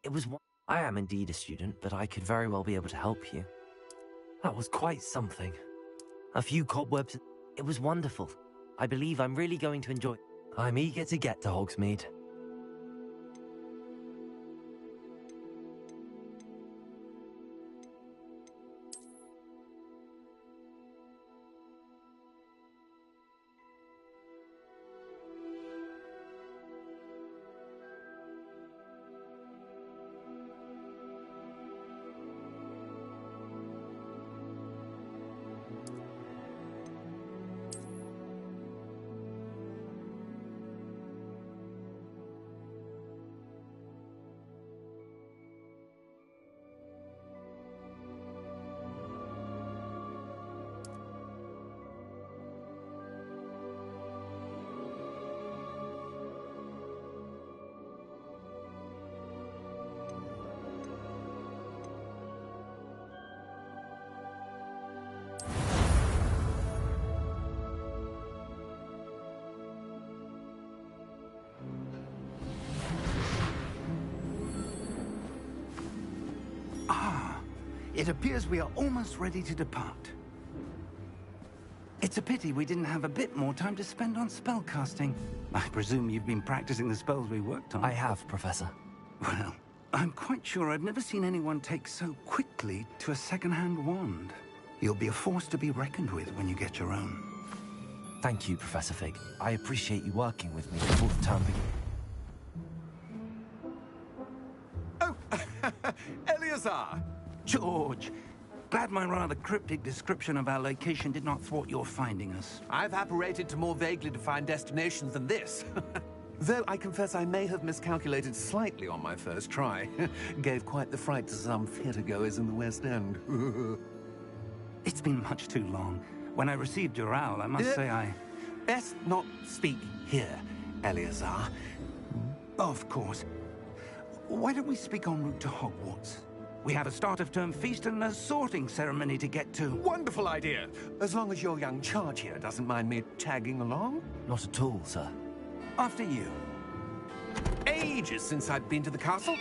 It was... I am indeed a student, but I could very well be able to help you. That was quite something. A few cobwebs... It was wonderful. I believe I'm really going to enjoy... I'm eager to get to Hogsmeade. It appears we are almost ready to depart. It's a pity we didn't have a bit more time to spend on spellcasting. I presume you've been practicing the spells we worked on. I have, Professor. Well, I'm quite sure I've never seen anyone take so quickly to a second-hand wand. You'll be a force to be reckoned with when you get your own. Thank you, Professor Fig. I appreciate you working with me before the term begins. Oh, Eleazar! George! Glad my rather cryptic description of our location did not thwart your finding us. I've apparated to more vaguely defined destinations than this. Though I confess I may have miscalculated slightly on my first try. Gave quite the fright to some theatergoers in the West End. It's been much too long. When I received your owl, I must say I... Best not speak here, Eleazar. Of course. Why don't we speak en route to Hogwarts? We have a start-of-term feast and a sorting ceremony to get to. Wonderful idea! As long as your young charge here doesn't mind me tagging along. Not at all, sir. After you. Ages since I'd been to the castle.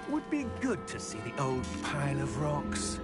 Would be good to see the old pile of rocks.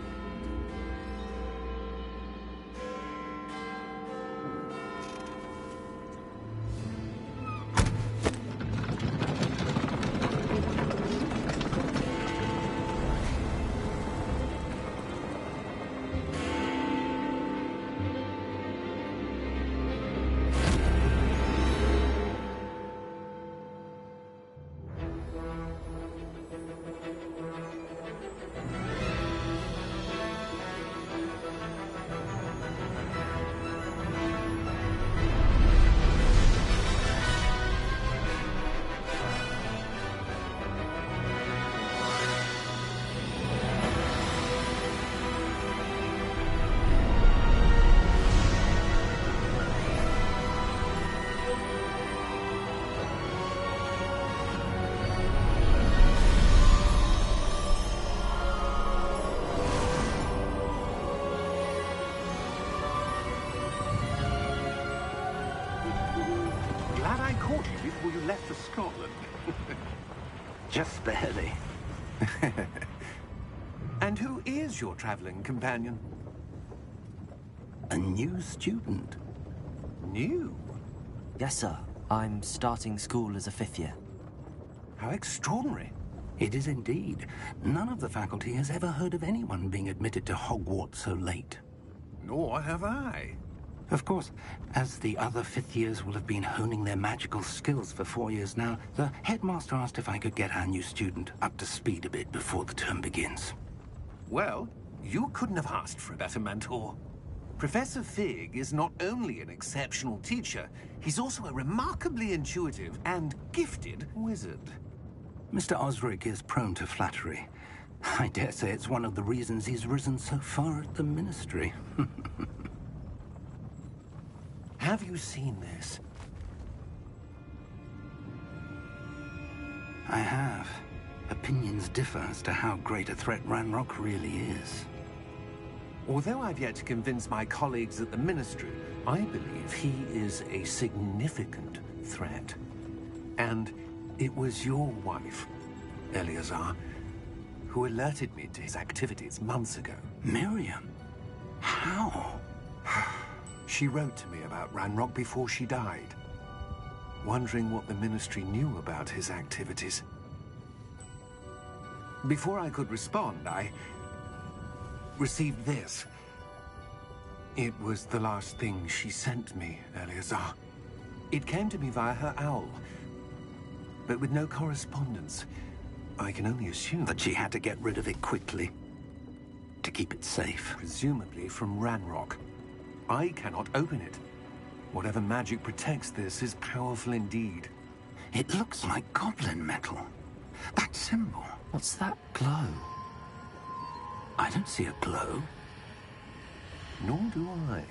Before you left for Scotland. Just barely. And who is your traveling companion? A new student. New? Yes, sir. I'm starting school as a 5th year. How extraordinary. It is indeed. None of the faculty has ever heard of anyone being admitted to Hogwarts so late. Nor have I. Of course, as the other 5th years will have been honing their magical skills for 4 years now, the headmaster asked if I could get our new student up to speed a bit before the term begins. Well, you couldn't have asked for a better mentor. Professor Fig is not only an exceptional teacher, he's also a remarkably intuitive and gifted wizard. Mr. Osric is prone to flattery. I dare say it's one of the reasons he's risen so far at the Ministry. Have you seen this? I have. Opinions differ as to how great a threat Ranrock really is. Although I've yet to convince my colleagues at the Ministry, I believe he is a significant threat. And it was your wife, Eleazar, who alerted me to his activities months ago. Miriam? How? She wrote to me about Ranrock before she died, wondering what the Ministry knew about his activities. Before I could respond, I received this. It was the last thing she sent me, Eleazar. It came to me via her owl, but with no correspondence. I can only assume That she had to get rid of it quickly to keep it safe. presumably from Ranrock. I cannot open it. Whatever magic protects this is powerful indeed. It looks like goblin metal. That symbol. What's that glow? I don't see a glow. Nor do I.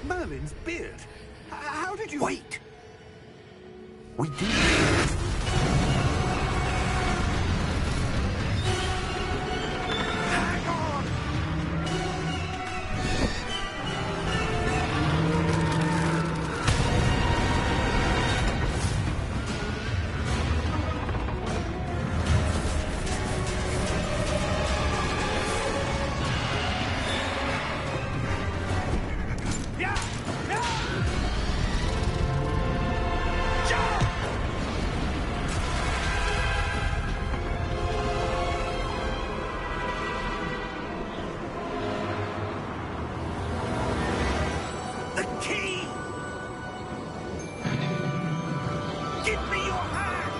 Merlin's beard. How did you... Wait! We did. Hang on! Yeah! Yeah! Jump! The key! Give me your hand!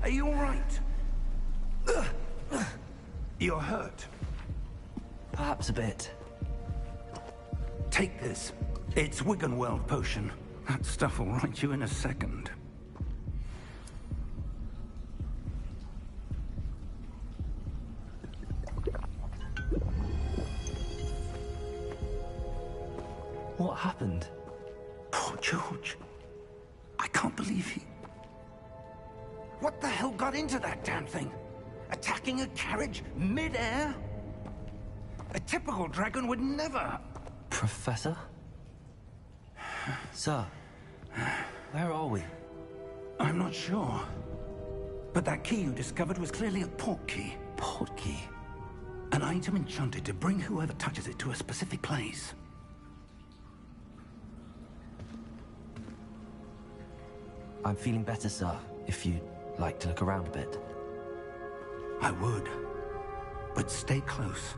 Are you all right? You're hurt. Perhaps a bit. Take this. It's Wiggenweld potion. That stuff will right you in a second. What happened? Poor George. I can't believe he... What the hell got into that damn thing? Attacking a carriage mid-air? A typical dragon would never... Professor? Sir, where are we? I'm not sure. But that key you discovered was clearly a port key. Port key. An item enchanted to bring whoever touches it to a specific place. I'm feeling better, sir, if you'd like to look around a bit. I would. But stay close.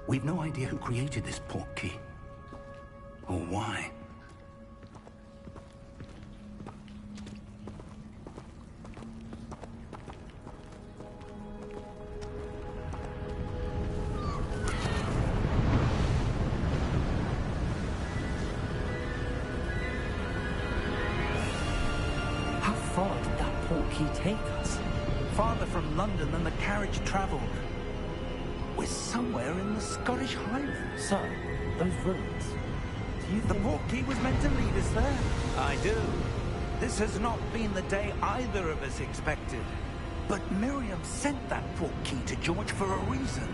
We've no idea who created this port key. Or why. How far did that port key take us? Farther from London than the carriage traveled. We're somewhere in the Scottish Highlands. Sir, those ruins. Do you The think... port key was meant to lead us there. I do. This has not been the day either of us expected. But Miriam sent that port key to George for a reason.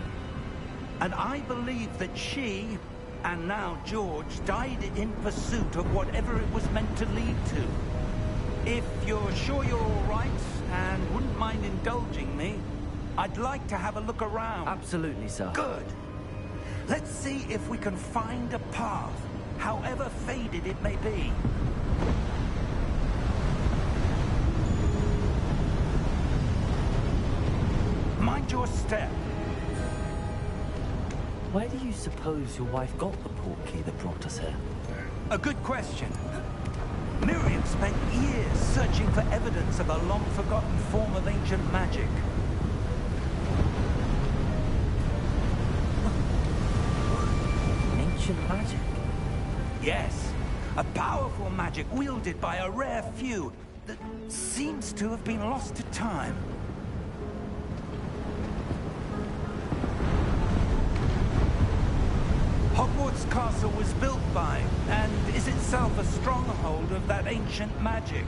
And I believe that she, and now George, died in pursuit of whatever it was meant to lead to. If you're sure you're all right, and wouldn't mind indulging me, I'd like to have a look around. Absolutely, sir. Good. Let's see if we can find a path, however faded it may be. Mind your step. Where do you suppose your wife got the port key that brought us here? A good question. Miriam spent years searching for evidence of a long-forgotten form of ancient magic. Ancient magic? Yes, a powerful magic wielded by a rare few that seems to have been lost to time. Hogwarts Castle was built by, and is itself a stronghold of that ancient magic.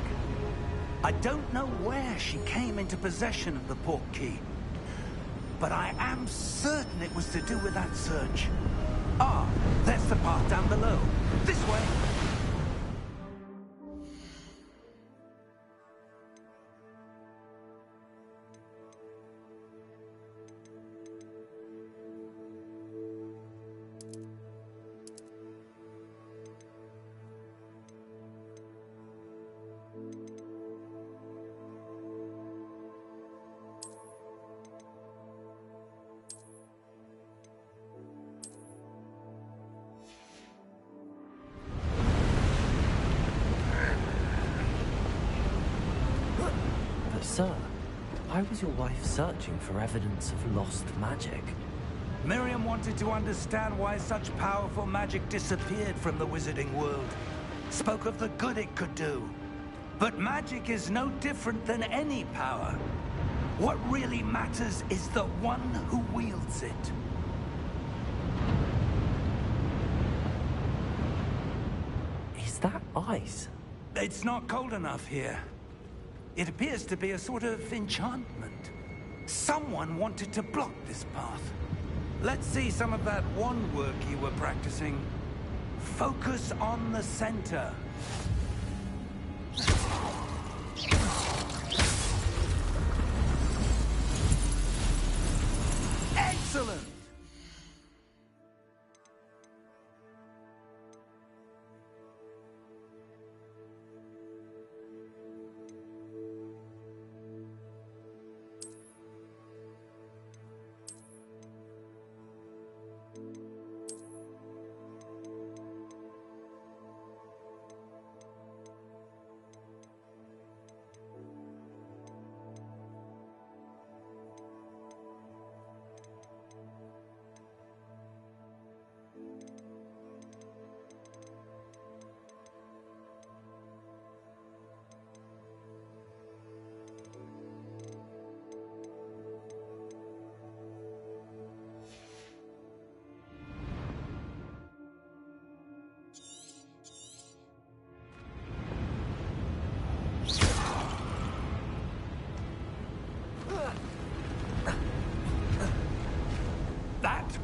I don't know where she came into possession of the portkey, but I am certain it was to do with that search. Ah, there's the path down below. This way. Sir, why was your wife searching for evidence of lost magic? Miriam wanted to understand why such powerful magic disappeared from the wizarding world. Spoke of the good it could do. But magic is no different than any power. What really matters is the one who wields it. Is that ice? It's not cold enough here. It appears to be a sort of enchantment. Someone wanted to block this path. Let's see some of that wand work you were practicing. Focus on the center. Excellent!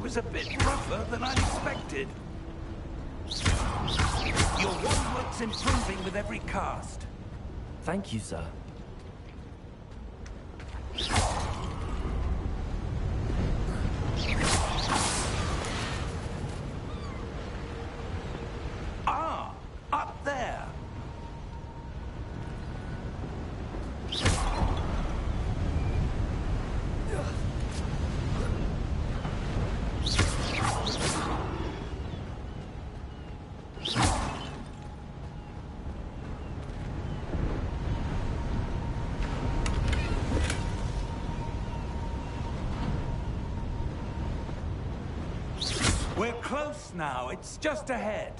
Was a bit rougher than I expected. Your wand work's improving with every cast. Thank you, sir. Ah, up there. We're close now. It's just ahead.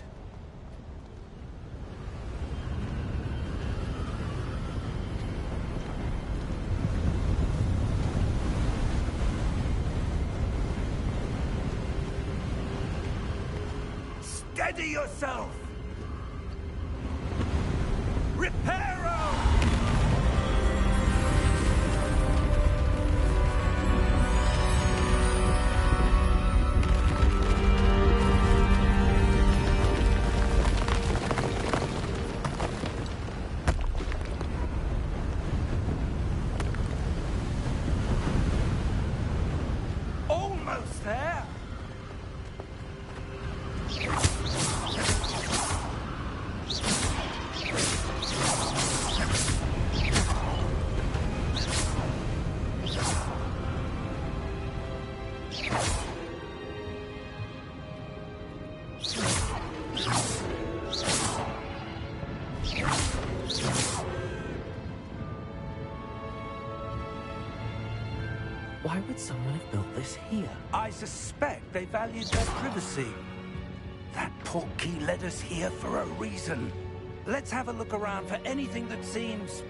Steady yourself! Reparo! Almost there! Why would someone have built this here? I suspect they valued their privacy. That portkey led us here for a reason. Let's have a look around for anything that seems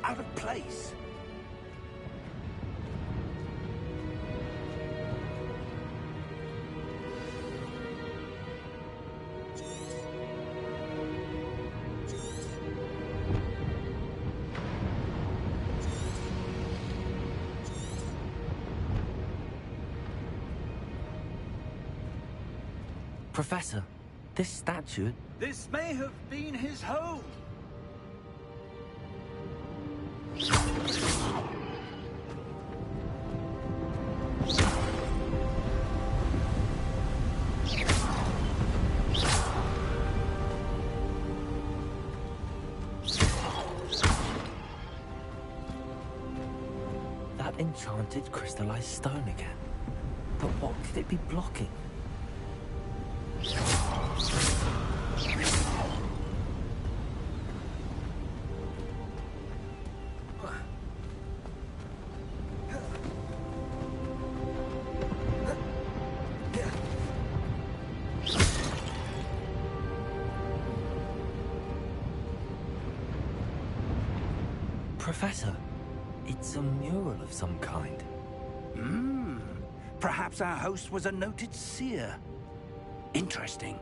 out of place. Professor, this statue... This may have been his home. That enchanted crystallized stone again. But what could it be blocking? Professor, it's a mural of some kind. Perhaps our host was a noted seer. Interesting.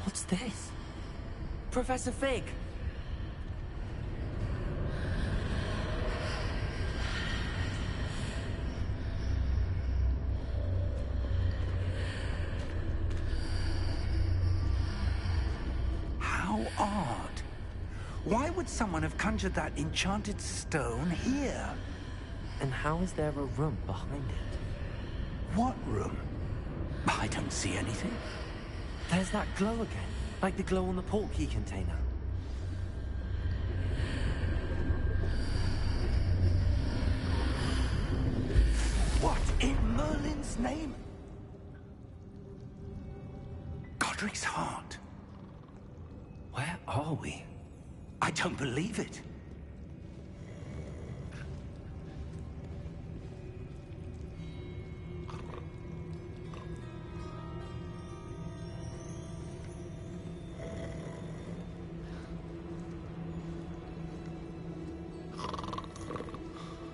What's this? Professor Fig! How odd. Why would someone have conjured that enchanted stone here? And how is there a room behind it? What room? I don't see anything. There's that glow again, like the glow on the portkey container. What in Merlin's name? Godric's heart. Where are we? I don't believe it.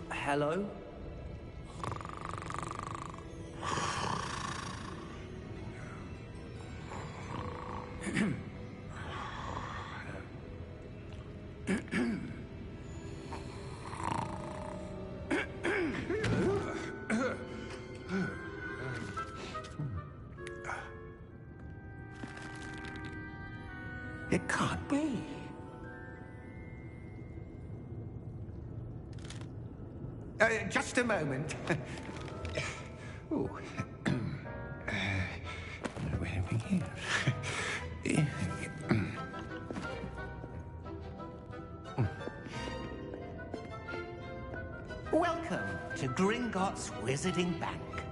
Hello? It can't be. Just a moment. Ooh. Where are we here? Welcome to Gringotts Wizarding Bank.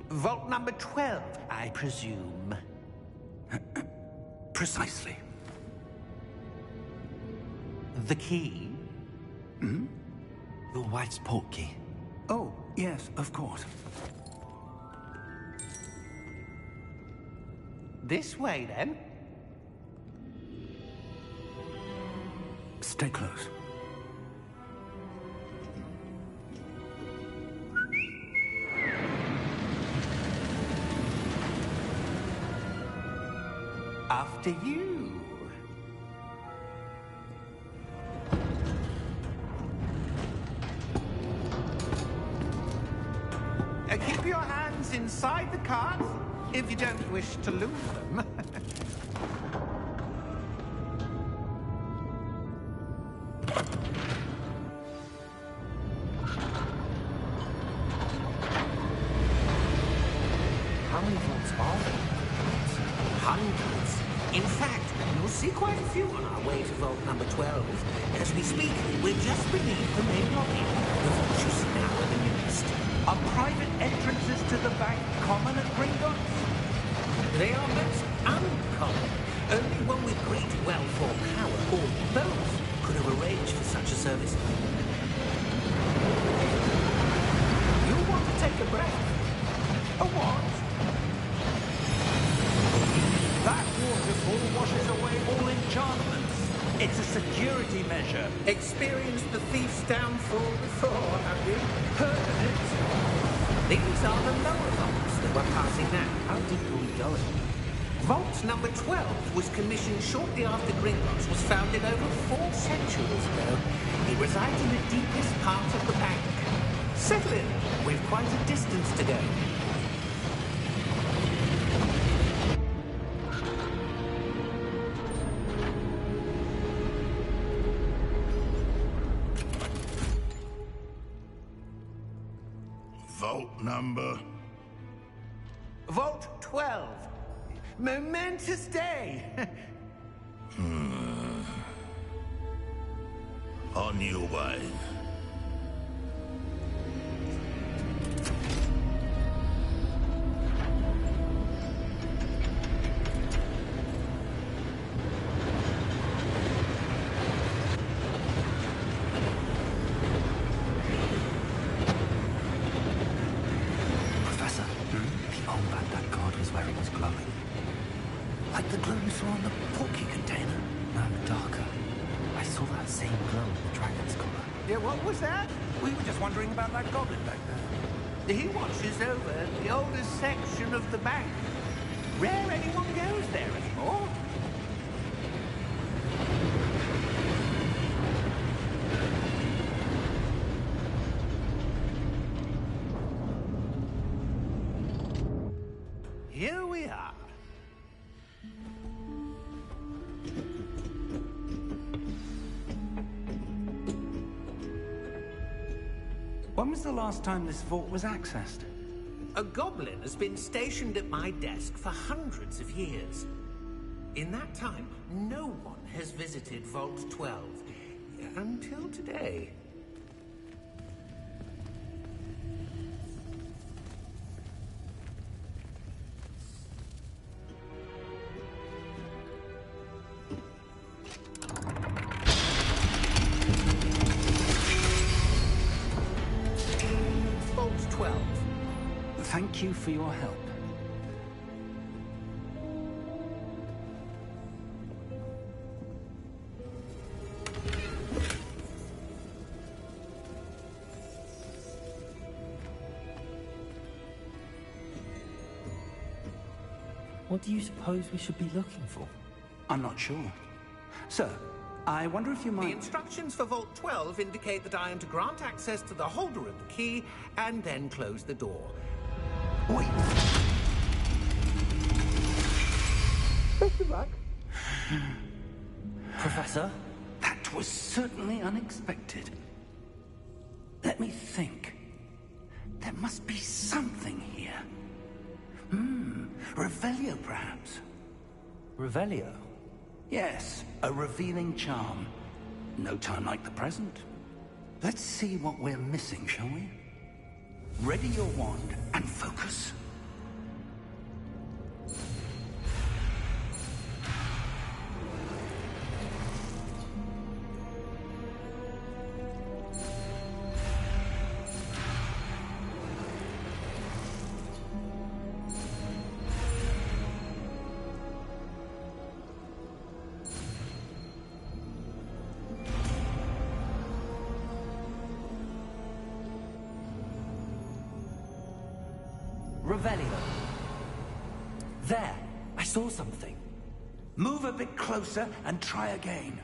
Vault number 12, I presume. Precisely. The key? Your wife's portkey. Oh, yes, of course. This way, then. Stay close. After you. Keep your hands inside the cart if you don't wish to lose them. How many vaults are there? Hundreds. In fact, you'll see quite a few on our way to vault number 12. As we speak, we're just beneath the main lobby. The vault you see now are the newest. Are private entrances to the bank common at Gringotts? They are most uncommon. Only one with great wealth or power, or both, could have arranged for such a service. You want to take a breath? A what? fall washes away all enchantments. It's a security measure. Experienced the thief's downfall before, have you? Heard of it? These are the lower vaults that we're passing now. How deep are we going? Vault number 12 was commissioned shortly after Gringotts was founded over 4 centuries ago. It resides in the deepest part of the bank. Settle in. We've quite a distance to go. Vault number? Vault 12. Momentous day. On your way. Professor, the armband that guard was wearing was glowing. Like the glow you saw on the porky container? No, darker. I saw that same glow in the dragon's collar. Yeah, what was that? We were just wondering about that goblin back there. He watches over the oldest section of the bank. Rare anyone goes there anymore. Here we are. When was the last time this vault was accessed? A goblin has been stationed at my desk for hundreds of years. In that time, no one has visited Vault 12. Until today. Vault 12. Thank you for your help. What do you suppose we should be looking for? I'm not sure. Sir, I wonder if you The might... instructions for Vault 12 indicate that I am to grant access to the holder of the key and then close the door. Wait. Best of luck. Professor? That was certainly unexpected. Let me think. There must be something here. Revelio, perhaps. Revelio? Yes, a revealing charm. No time like the present. Let's see what we're missing, shall we? Ready your wand and focus. Revelio. There! I saw something. Move a bit closer and try again.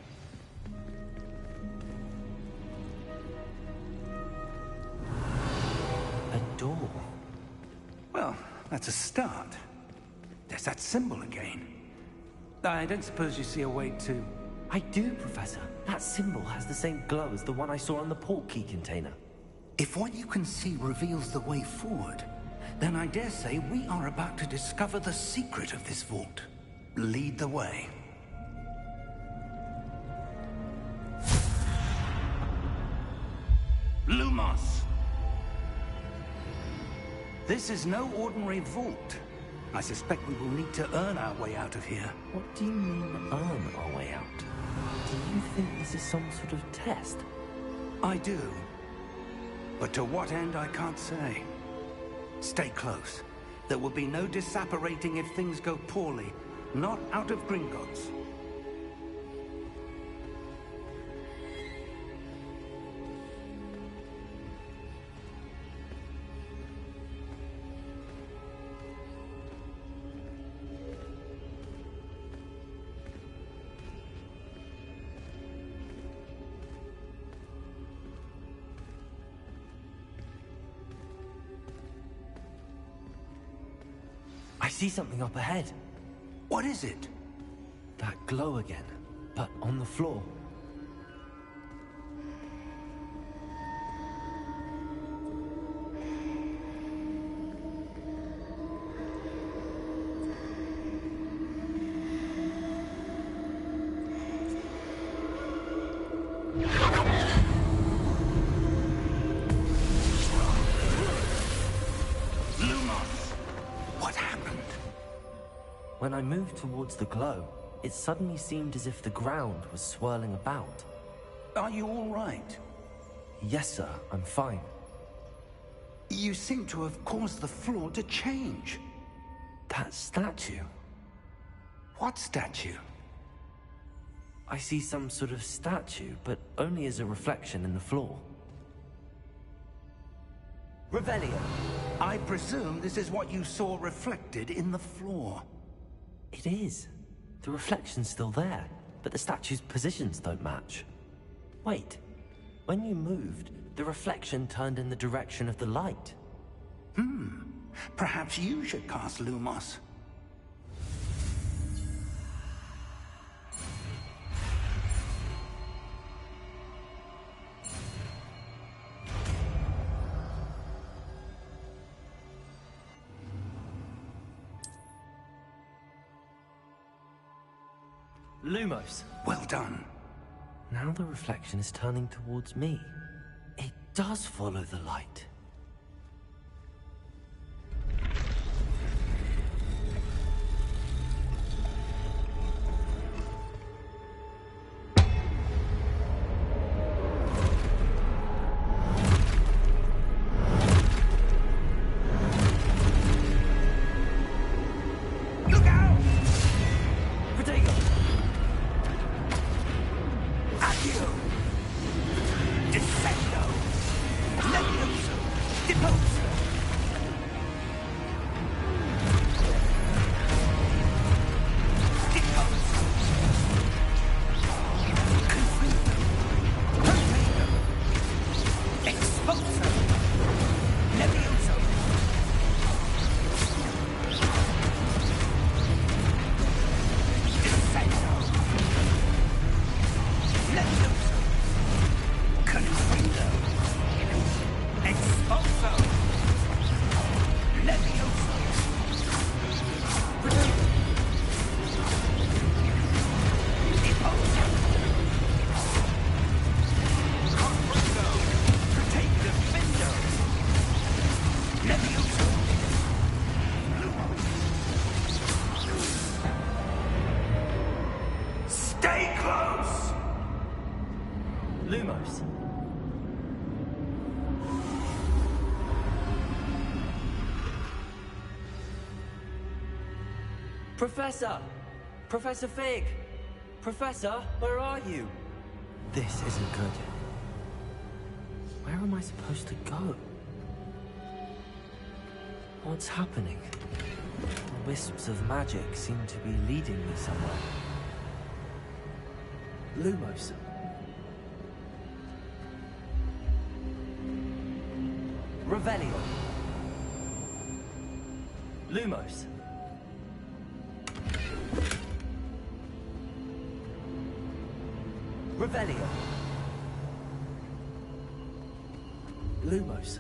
A door. Well, that's a start. There's that symbol again. I don't suppose you see a way to... I do, Professor. That symbol has the same glow as the one I saw on the portkey container. If what you can see reveals the way forward, then I dare say we are about to discover the secret of this vault. Lead the way. Lumos! This is no ordinary vault. I suspect we will need to earn our way out of here. What do you mean, earn our way out? Do you think this is some sort of test? I do. But to what end, I can't say. Stay close. There will be no disapparating if things go poorly. Not out of Gringotts. I see something up ahead. What is it? That glow again, but on the floor. When I moved towards the glow, it suddenly seemed as if the ground was swirling about. Are you all right? Yes, sir, I'm fine. You seem to have caused the floor to change. That statue. What statue? I see some sort of statue, but only as a reflection in the floor. Revelio, I presume this is what you saw reflected in the floor. It is. The reflection's still there, but the statue's positions don't match. Wait. When you moved, the reflection turned in the direction of the light. Perhaps you should cast Lumos. Lumos. Well done. Now the reflection is turning towards me. It does follow the light. Lumos. Professor! Professor Fig! Professor, where are you? This isn't good. Where am I supposed to go? What's happening? The wisps of magic seem to be leading me somewhere. Lumos. Revelio. Lumos. Revelio. Lumos.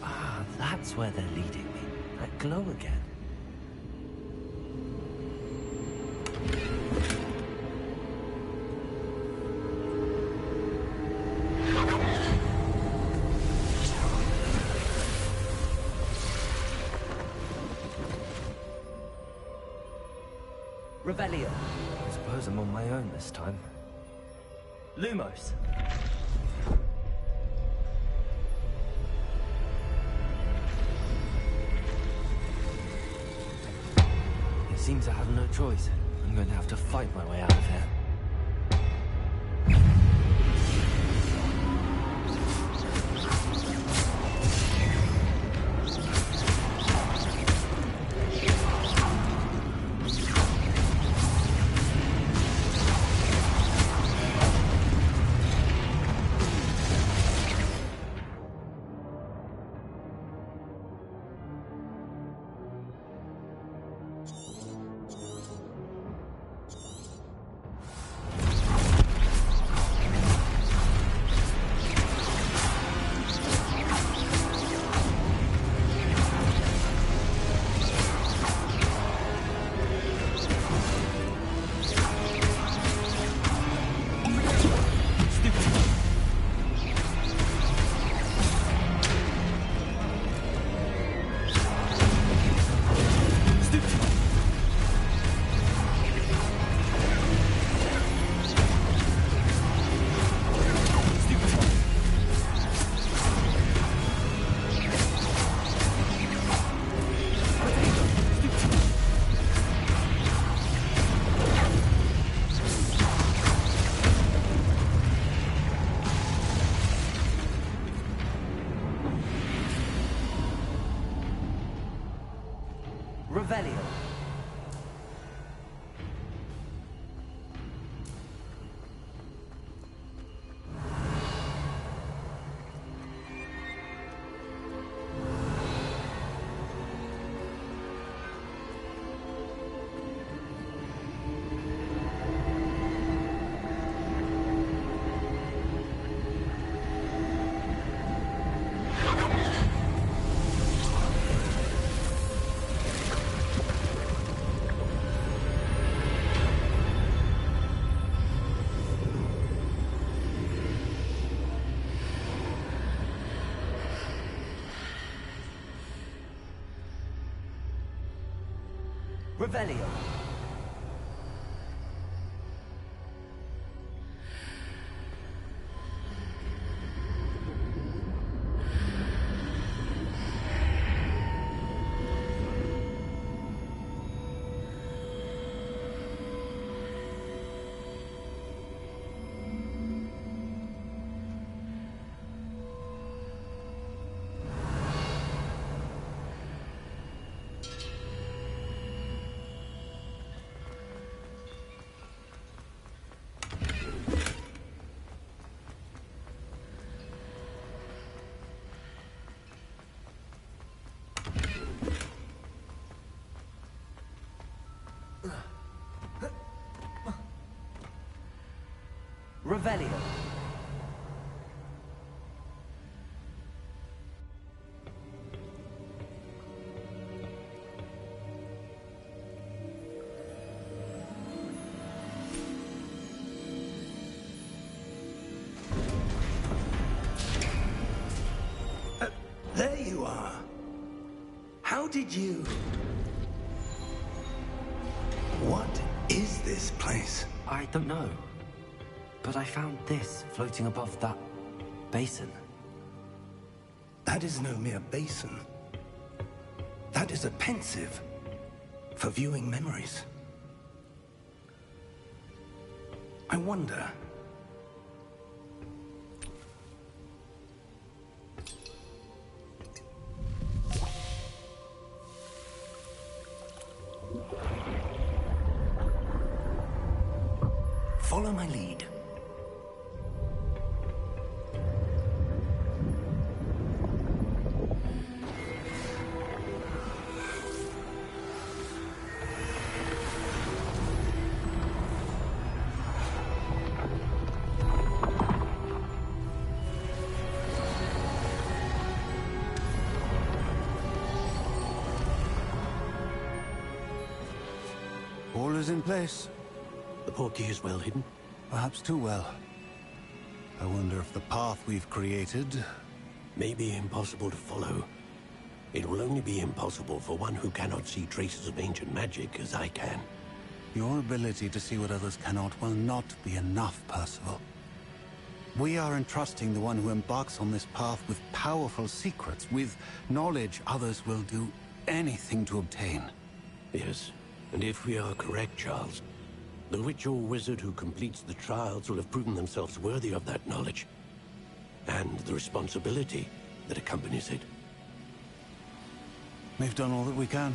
Ah, that's where they're leading me. That glow again. Revelio. I suppose I'm on my own this time. Lumos. It seems I have no choice. I'm going to have to fight my way out of here. Revelio. Revelio. Revelio. There you are. How did you... What is this place? I don't know. But I found this floating above that basin. That is no mere basin. That is a pensive for viewing memories. I wonder... Follow my lead. All is in place. The portkey is well hidden. Perhaps too well. I wonder if the path we've created... May be impossible to follow. It will only be impossible for one who cannot see traces of ancient magic as I can. Your ability to see what others cannot will not be enough, Percival. We are entrusting the one who embarks on this path with powerful secrets, with knowledge others will do anything to obtain. Yes, And if we are correct, Charles, the witch or wizard who completes the trials will have proven themselves worthy of that knowledge, and the responsibility that accompanies it. We've done all that we can.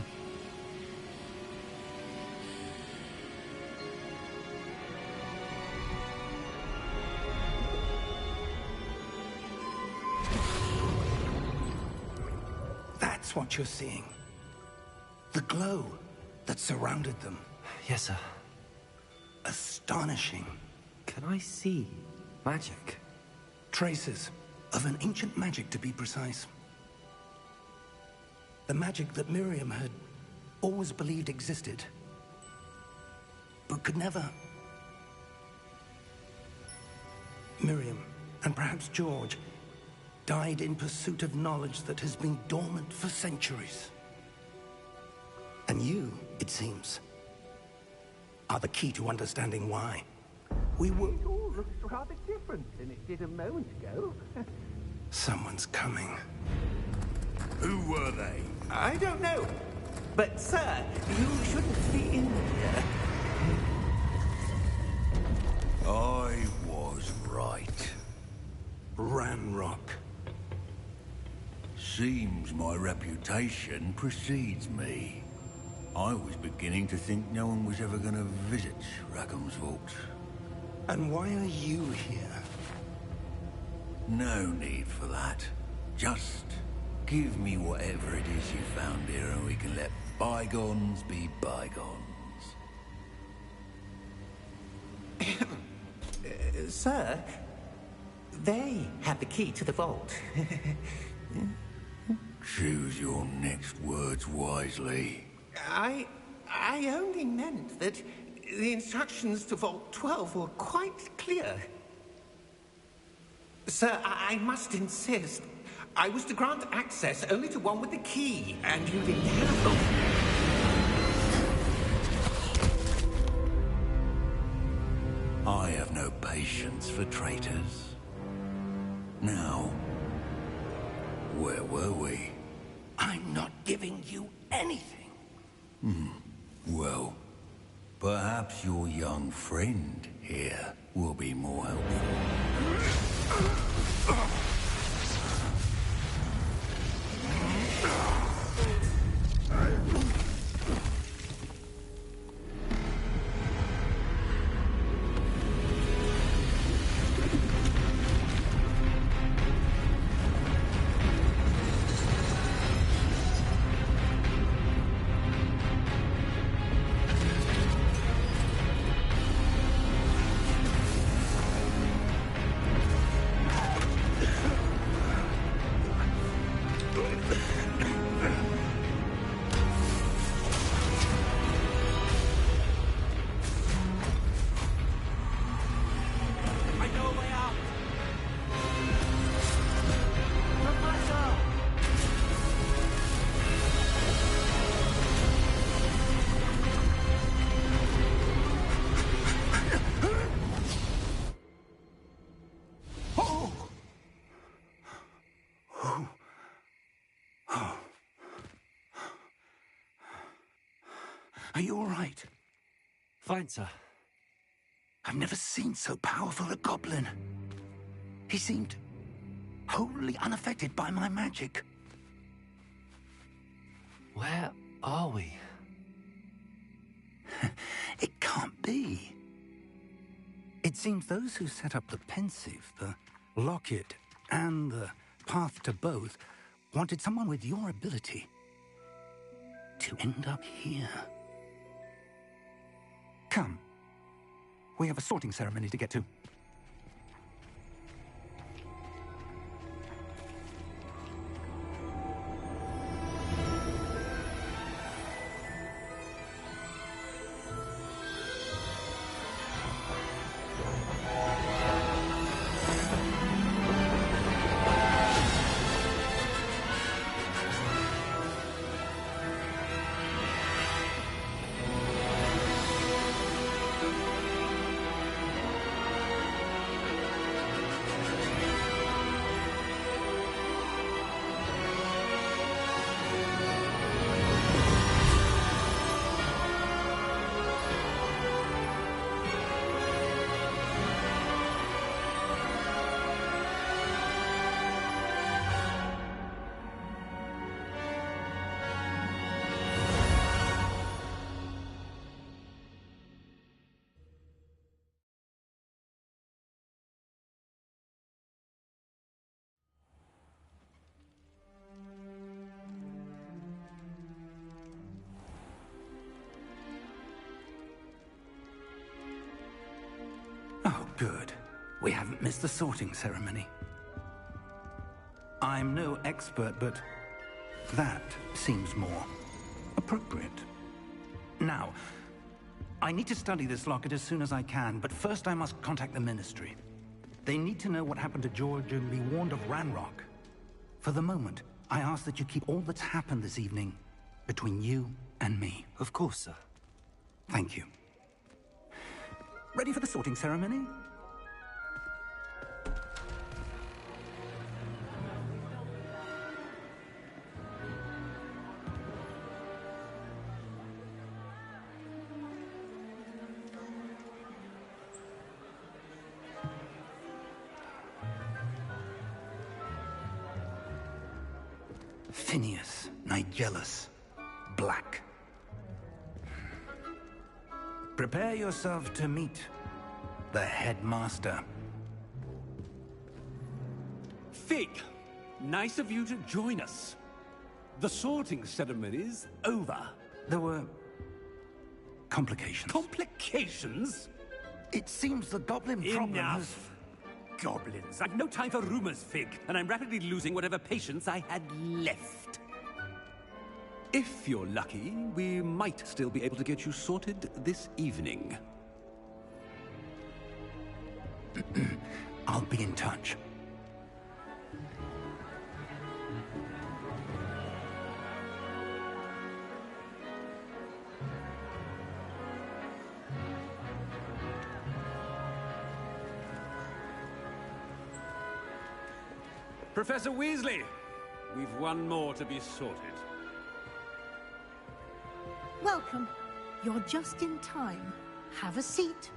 That's what you're seeing. The glow that surrounded them. Yes, sir. Astonishing. Can I see magic? Traces of an ancient magic, to be precise. The magic that Miriam had always believed existed, but could never. Miriam, and perhaps George, died in pursuit of knowledge that has been dormant for centuries. And you, it seems, are the key to understanding why. We were... It all looks rather different than it did a moment ago. Someone's coming. Who were they? I don't know. But, sir, you shouldn't be in here. I was right. Ranrock. Seems my reputation precedes me. I was beginning to think no one was ever going to visit Rackham's vault. And why are you here? No need for that. Just give me whatever it is you found here and we can let bygones be bygones. Sir, they have the key to the vault. Choose your next words wisely. I only meant that the instructions to Vault 12 were quite clear. Sir, I must insist. I was to grant access only to one with the key, and you didn't have them. I have no patience for traitors. Now, where were we? I'm not giving you anything. Well, perhaps your young friend here will be more helpful. Are you all right? Fine, sir. I've never seen so powerful a goblin. He seemed wholly unaffected by my magic. Where are we? It can't be. It seems those who set up the pensive, the locket, and the path to both wanted someone with your ability to end up here. Come. We have a sorting ceremony to get to. Good. We haven't missed the sorting ceremony. I'm no expert, but that seems more appropriate. Now, I need to study this locket as soon as I can, but first I must contact the Ministry. They need to know what happened to George and be warned of Ranrock. For the moment, I ask that you keep all that's happened this evening between you and me. Of course, sir. Thank you. Ready for the sorting ceremony? Phineas, Nigellus, Black. Prepare yourself to meet the headmaster. Fig, nice of you to join us. The sorting ceremony's over. There were complications. Complications? It seems the goblin problem Enough. Goblins. I've no time for rumors, Fig, and I'm rapidly losing whatever patience I had left. If you're lucky, we might still be able to get you sorted this evening. I'll be in touch. Professor Weasley, we've one more to be sorted. Welcome. You're just in time. Have a seat.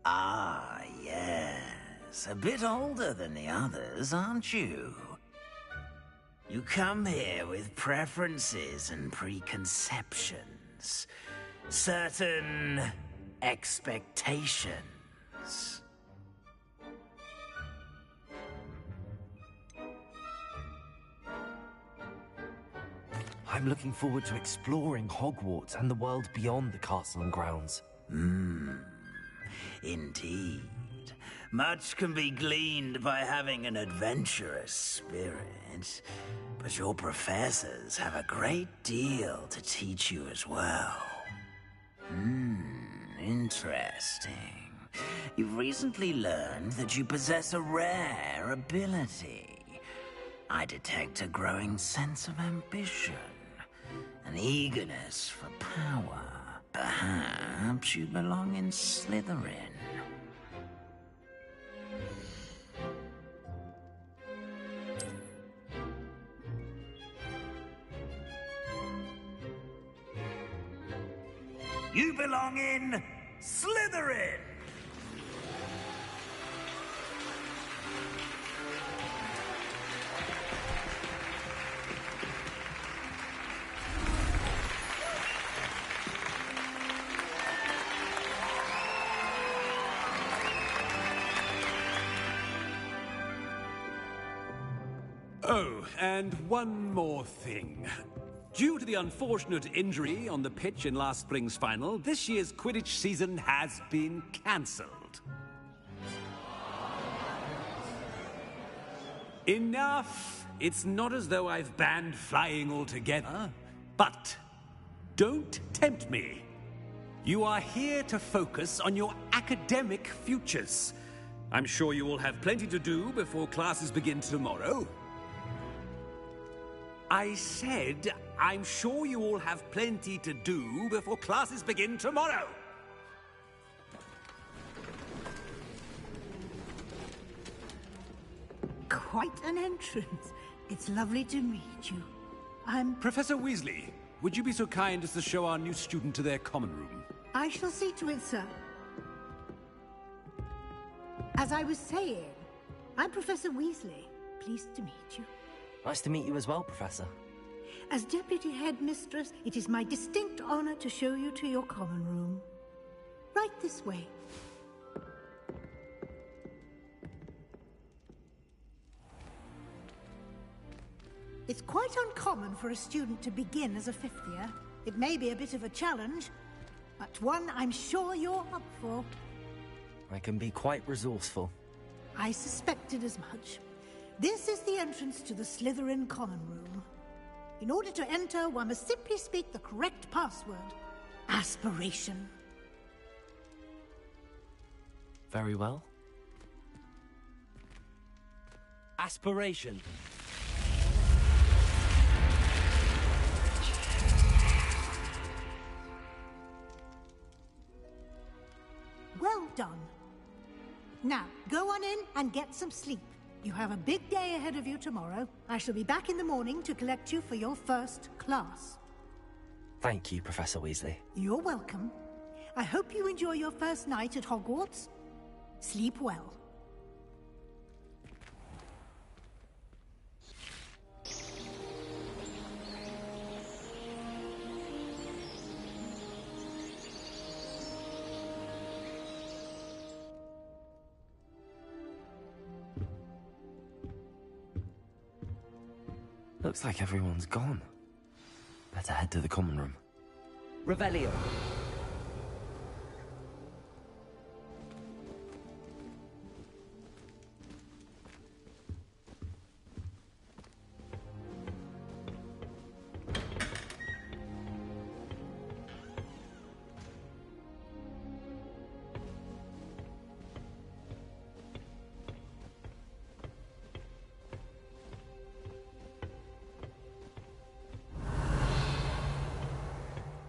Ah, yes. A bit older than the others, aren't you? You come here with preferences and preconceptions. Certain expectations. I'm looking forward to exploring Hogwarts and the world beyond the castle and grounds. Indeed. Much can be gleaned by having an adventurous spirit, but your professors have a great deal to teach you as well. Interesting. You've recently learned that you possess a rare ability. I detect a growing sense of ambition, an eagerness for power. Perhaps you belong in Slytherin. You belong in Slytherin! Oh, and one more thing. Due to the unfortunate injury on the pitch in last spring's final, this year's Quidditch season has been cancelled. Enough! It's not as though I've banned flying altogether. But don't tempt me. You are here to focus on your academic futures. I'm sure you will have plenty to do before classes begin tomorrow. I said, I'm sure you all have plenty to do before classes begin tomorrow. Quite an entrance. It's lovely to meet you. I'm... Professor Weasley, would you be so kind as to show our new student to their common room? I shall see to it, sir. As I was saying, I'm Professor Weasley. Pleased to meet you. Nice to meet you as well, Professor. As Deputy Headmistress, it is my distinct honor to show you to your common room. Right this way. It's quite uncommon for a student to begin as a fifth year. It may be a bit of a challenge, but one I'm sure you're up for. I can be quite resourceful. I suspected as much. This is the entrance to the Slytherin Common Room. In order to enter, one must simply speak the correct password. Aspiration. Very well. Aspiration. Well done. Now, go on in and get some sleep. You have a big day ahead of you tomorrow. I shall be back in the morning to collect you for your first class. Thank you, Professor Weasley. You're welcome. I hope you enjoy your first night at Hogwarts. Sleep well. Looks like everyone's gone. Better head to the common room. Revelio.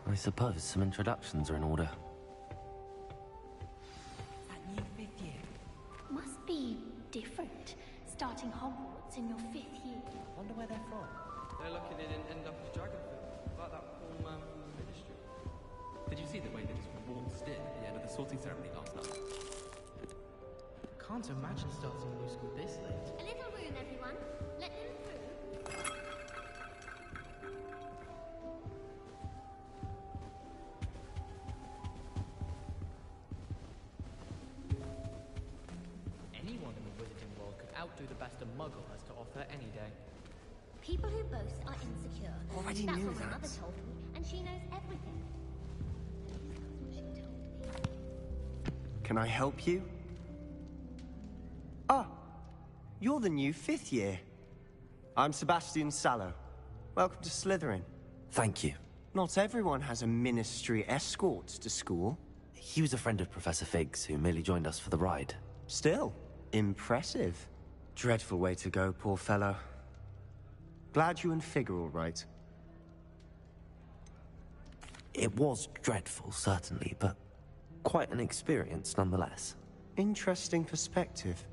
I suppose some introductions are in order. That new fifth year must be different. Starting Hogwarts in your fifth year. Wonder where they're from. They're lucky they didn't end up as Dragonflirt, like that poor man from the Ministry. Did you see the way they just waltzed in at the end of the sorting ceremony last night? Can't imagine starting a new school this late. A little room, everyone. Let them through. Anyone in the wizarding world could outdo the best a muggle has to offer any day. People who boast are insecure. Already That's knew what my that. mother told me, and she knows everything. At least that's what she told me. Can I help you? Ah, you're the new fifth year. I'm Sebastian Sallow. Welcome to Slytherin. Thank you. Not everyone has a ministry escort to school. He was a friend of Professor Fig's who merely joined us for the ride. Still, impressive. Dreadful way to go, poor fellow. Glad you and Fig are all right. It was dreadful, certainly, but quite an experience nonetheless. Interesting perspective.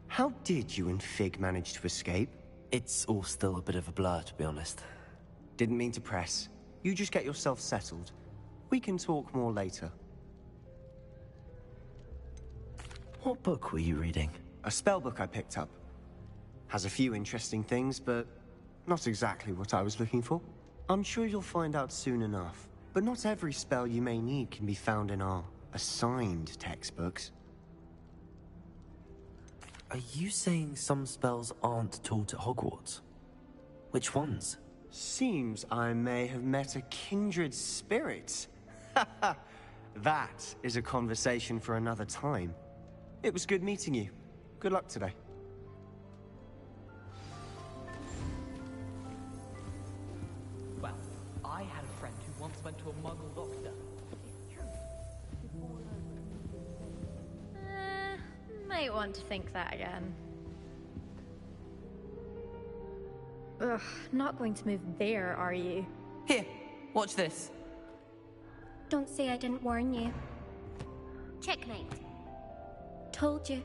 How did you and Fig manage to escape? It's all still a bit of a blur, to be honest. Didn't mean to press. You just get yourself settled. We can talk more later. What book were you reading? A spellbook I picked up. Has a few interesting things, but not exactly what I was looking for. I'm sure you'll find out soon enough. But not every spell you may need can be found in our assigned textbooks. Are you saying some spells aren't taught at Hogwarts? Which ones? Seems I may have met a kindred spirit. That is a conversation for another time. It was good meeting you. Good luck today. Well, I had a friend who once went to a muggle doctor. Might want to think that again. Ugh, not going to move there, are you? Here, watch this. Don't say I didn't warn you. Checkmate. Told you.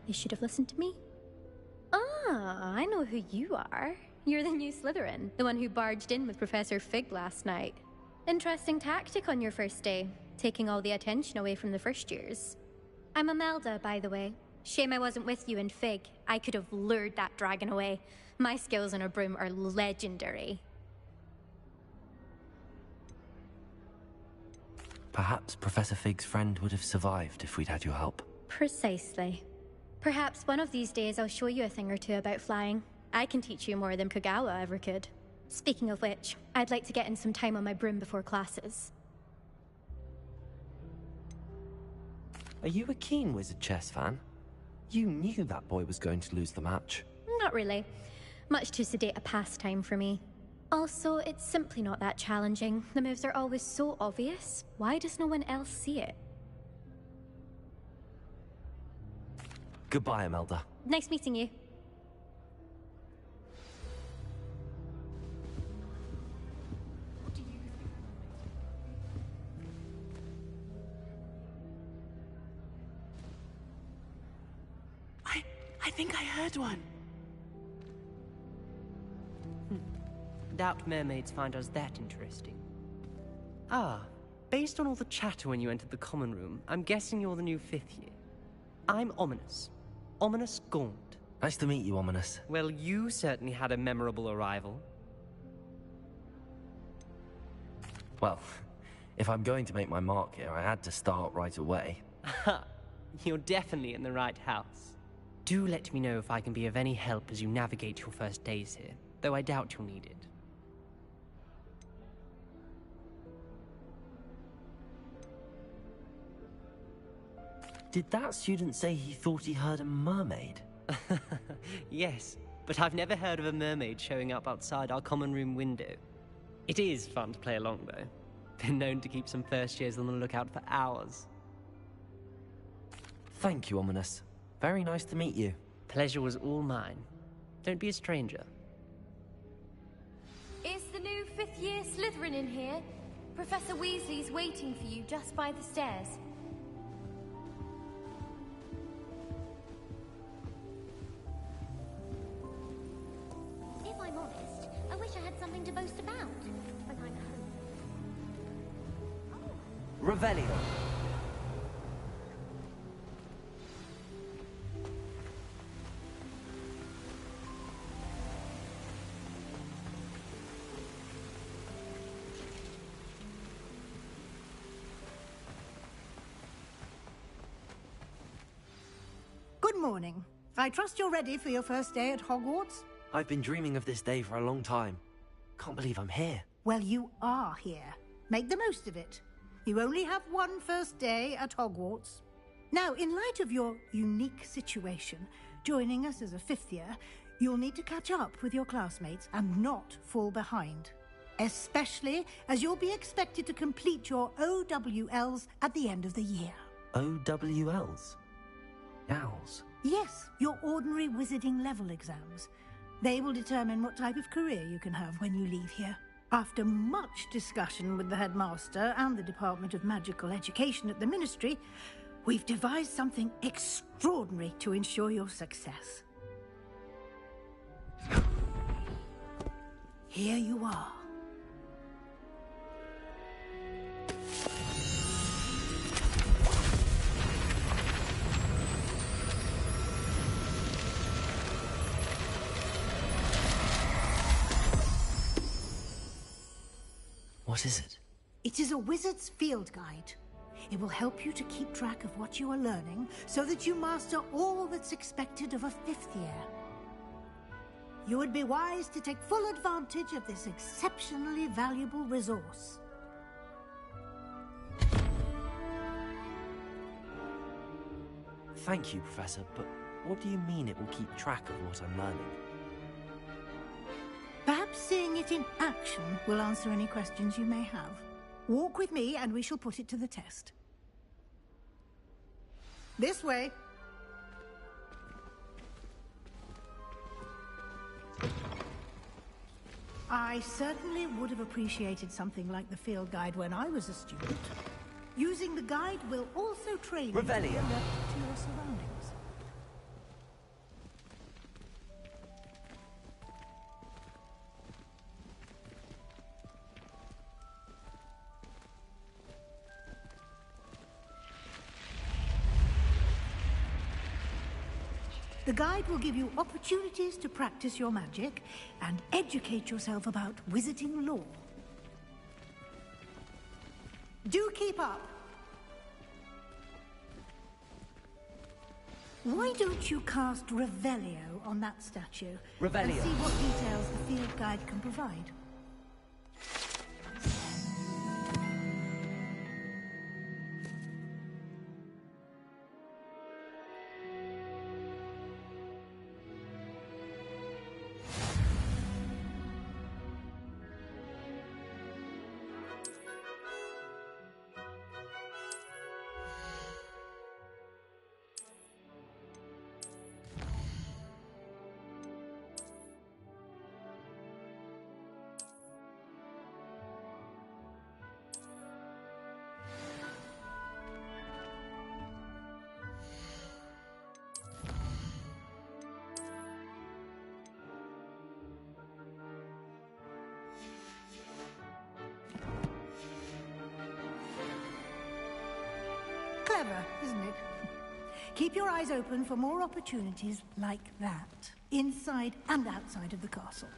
You should have listened to me. Ah, I know who you are. You're the new Slytherin, the one who barged in with Professor Fig last night. Interesting tactic on your first day, taking all the attention away from the first years. I'm Imelda, by the way. Shame I wasn't with you and Fig. I could have lured that dragon away. My skills on a broom are legendary. Perhaps Professor Fig's friend would have survived if we'd had your help. Precisely. Perhaps one of these days I'll show you a thing or two about flying. I can teach you more than Kogawa ever could. Speaking of which, I'd like to get in some time on my broom before classes. Are you a keen Wizard chess fan? You knew that boy was going to lose the match. Not really. Much too sedate a pastime for me. Also, it's simply not that challenging. The moves are always so obvious. Why does no one else see it? Goodbye, Imelda. Nice meeting you. I think I heard one. Doubt mermaids find us that interesting. Ah, based on all the chatter when you entered the common room, I'm guessing you're the new 5th year. I'm Ominous. Ominous Gaunt. Nice to meet you, Ominous. Well, you certainly had a memorable arrival. Well, if I'm going to make my mark here, I had to start right away. Ha! You're definitely in the right house. Do let me know if I can be of any help as you navigate your first days here, though I doubt you'll need it. Did that student say he thought he heard a mermaid? Yes, but I've never heard of a mermaid showing up outside our common room window. It is fun to play along, though. Been known to keep some first years on the lookout for hours. Thank you, Ominous. Very nice to meet you. Pleasure was all mine. Don't be a stranger. Is the new 5th year Slytherin in here? Professor Weasley's waiting for you just by the stairs. If I'm honest, I wish I had something to boast about. But I'm home. Revelio. Good morning. I trust you're ready for your first day at Hogwarts? I've been dreaming of this day for a long time. Can't believe I'm here. Well, you are here. Make the most of it. You only have one first day at Hogwarts. Now, in light of your unique situation, joining us as a 5th year, you'll need to catch up with your classmates and not fall behind. Especially as you'll be expected to complete your OWLs at the end of the year. OWLs? Owls? Yes, your ordinary wizarding level exams. They will determine what type of career you can have when you leave here. After much discussion with the headmaster and the Department of Magical Education at the Ministry, we've devised something extraordinary to ensure your success. Here you are. What is it? It is a wizard's field guide. It will help you to keep track of what you are learning so that you master all that's expected of a 5th year. You would be wise to take full advantage of this exceptionally valuable resource. Thank you, Professor, but what do you mean it will keep track of what I'm learning? Perhaps seeing it in action will answer any questions you may have. Walk with me and we shall put it to the test. This way. I certainly would have appreciated something like the field guide when I was a student. Using the guide will also train you to be alert to your surroundings. The guide will give you opportunities to practice your magic and educate yourself about wizarding lore. Do keep up. Why don't you cast Revelio on that statue? Revelio. And see what details the field guide can provide. Clever, isn't it? Keep your eyes open for more opportunities like that, inside and outside of the castle.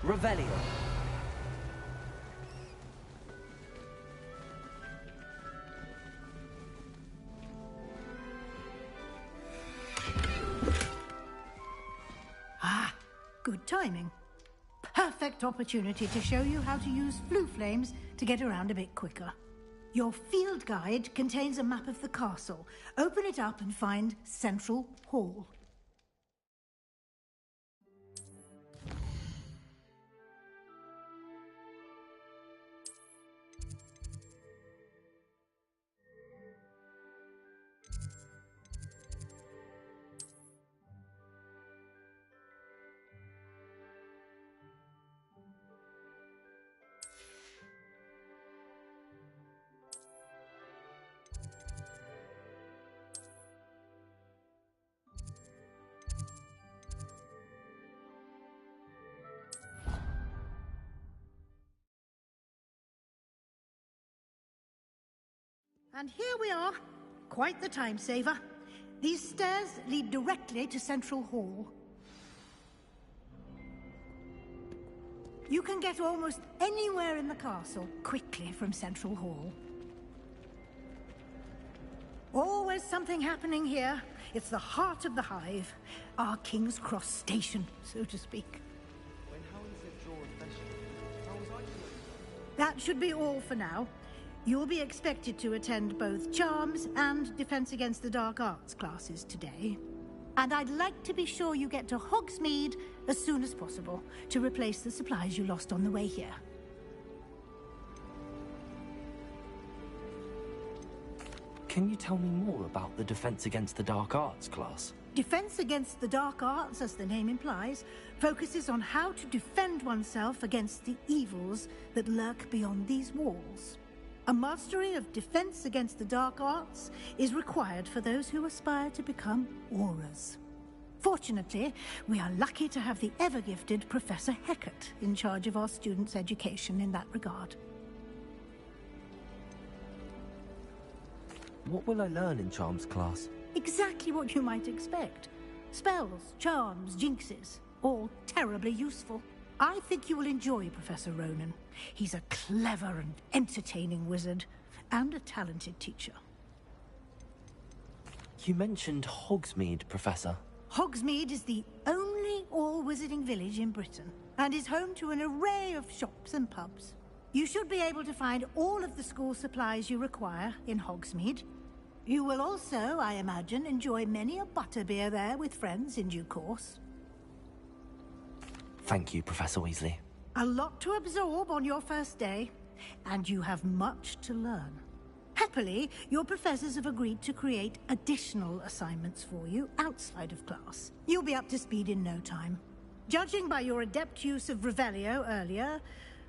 Revelio. Ah, good timing. Perfect opportunity to show you how to use flue flames to get around a bit quicker. Your field guide contains a map of the castle. Open it up and find Central Hall. And here we are. Quite the time saver. These stairs lead directly to Central Hall. You can get almost anywhere in the castle quickly from Central Hall. Always something happening here. It's the heart of the hive. Our King's Cross station, so to speak. When Helen said draw a festival, how was I to That should be all for now. You'll be expected to attend both Charms and Defense Against the Dark Arts classes today. And I'd like to be sure you get to Hogsmeade as soon as possible to replace the supplies you lost on the way here. Can you tell me more about the Defense Against the Dark Arts class? Defense Against the Dark Arts, as the name implies, focuses on how to defend oneself against the evils that lurk beyond these walls. A mastery of Defense Against the Dark Arts is required for those who aspire to become Aurors. Fortunately, we are lucky to have the ever-gifted Professor Hecat in charge of our students' education in that regard. What will I learn in Charms class? Exactly what you might expect. Spells, charms, jinxes, all terribly useful. I think you will enjoy Professor Ronan. He's a clever and entertaining wizard, and a talented teacher. You mentioned Hogsmeade, Professor. Hogsmeade is the only all-wizarding village in Britain, and is home to an array of shops and pubs. You should be able to find all of the school supplies you require in Hogsmeade. You will also, I imagine, enjoy many a butterbeer there with friends in due course. Thank you, Professor Weasley. A lot to absorb on your first day, and you have much to learn. Happily, your professors have agreed to create additional assignments for you outside of class. You'll be up to speed in no time. Judging by your adept use of Revelio earlier,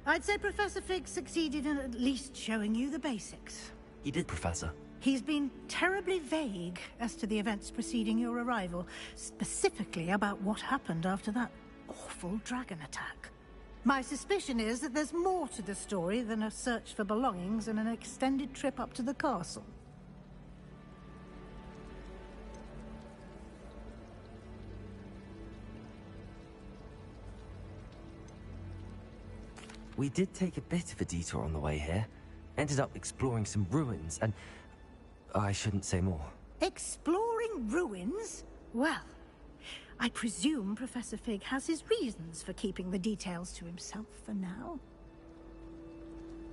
I'd say Professor Fig succeeded in at least showing you the basics. He did, Professor. He's been terribly vague as to the events preceding your arrival, specifically about what happened after that awful dragon attack. My suspicion is that there's more to the story than a search for belongings and an extended trip up to the castle. We did take a bit of a detour on the way here. Ended up exploring some ruins and... I shouldn't say more. Exploring ruins? Well, I presume Professor Fig has his reasons for keeping the details to himself for now.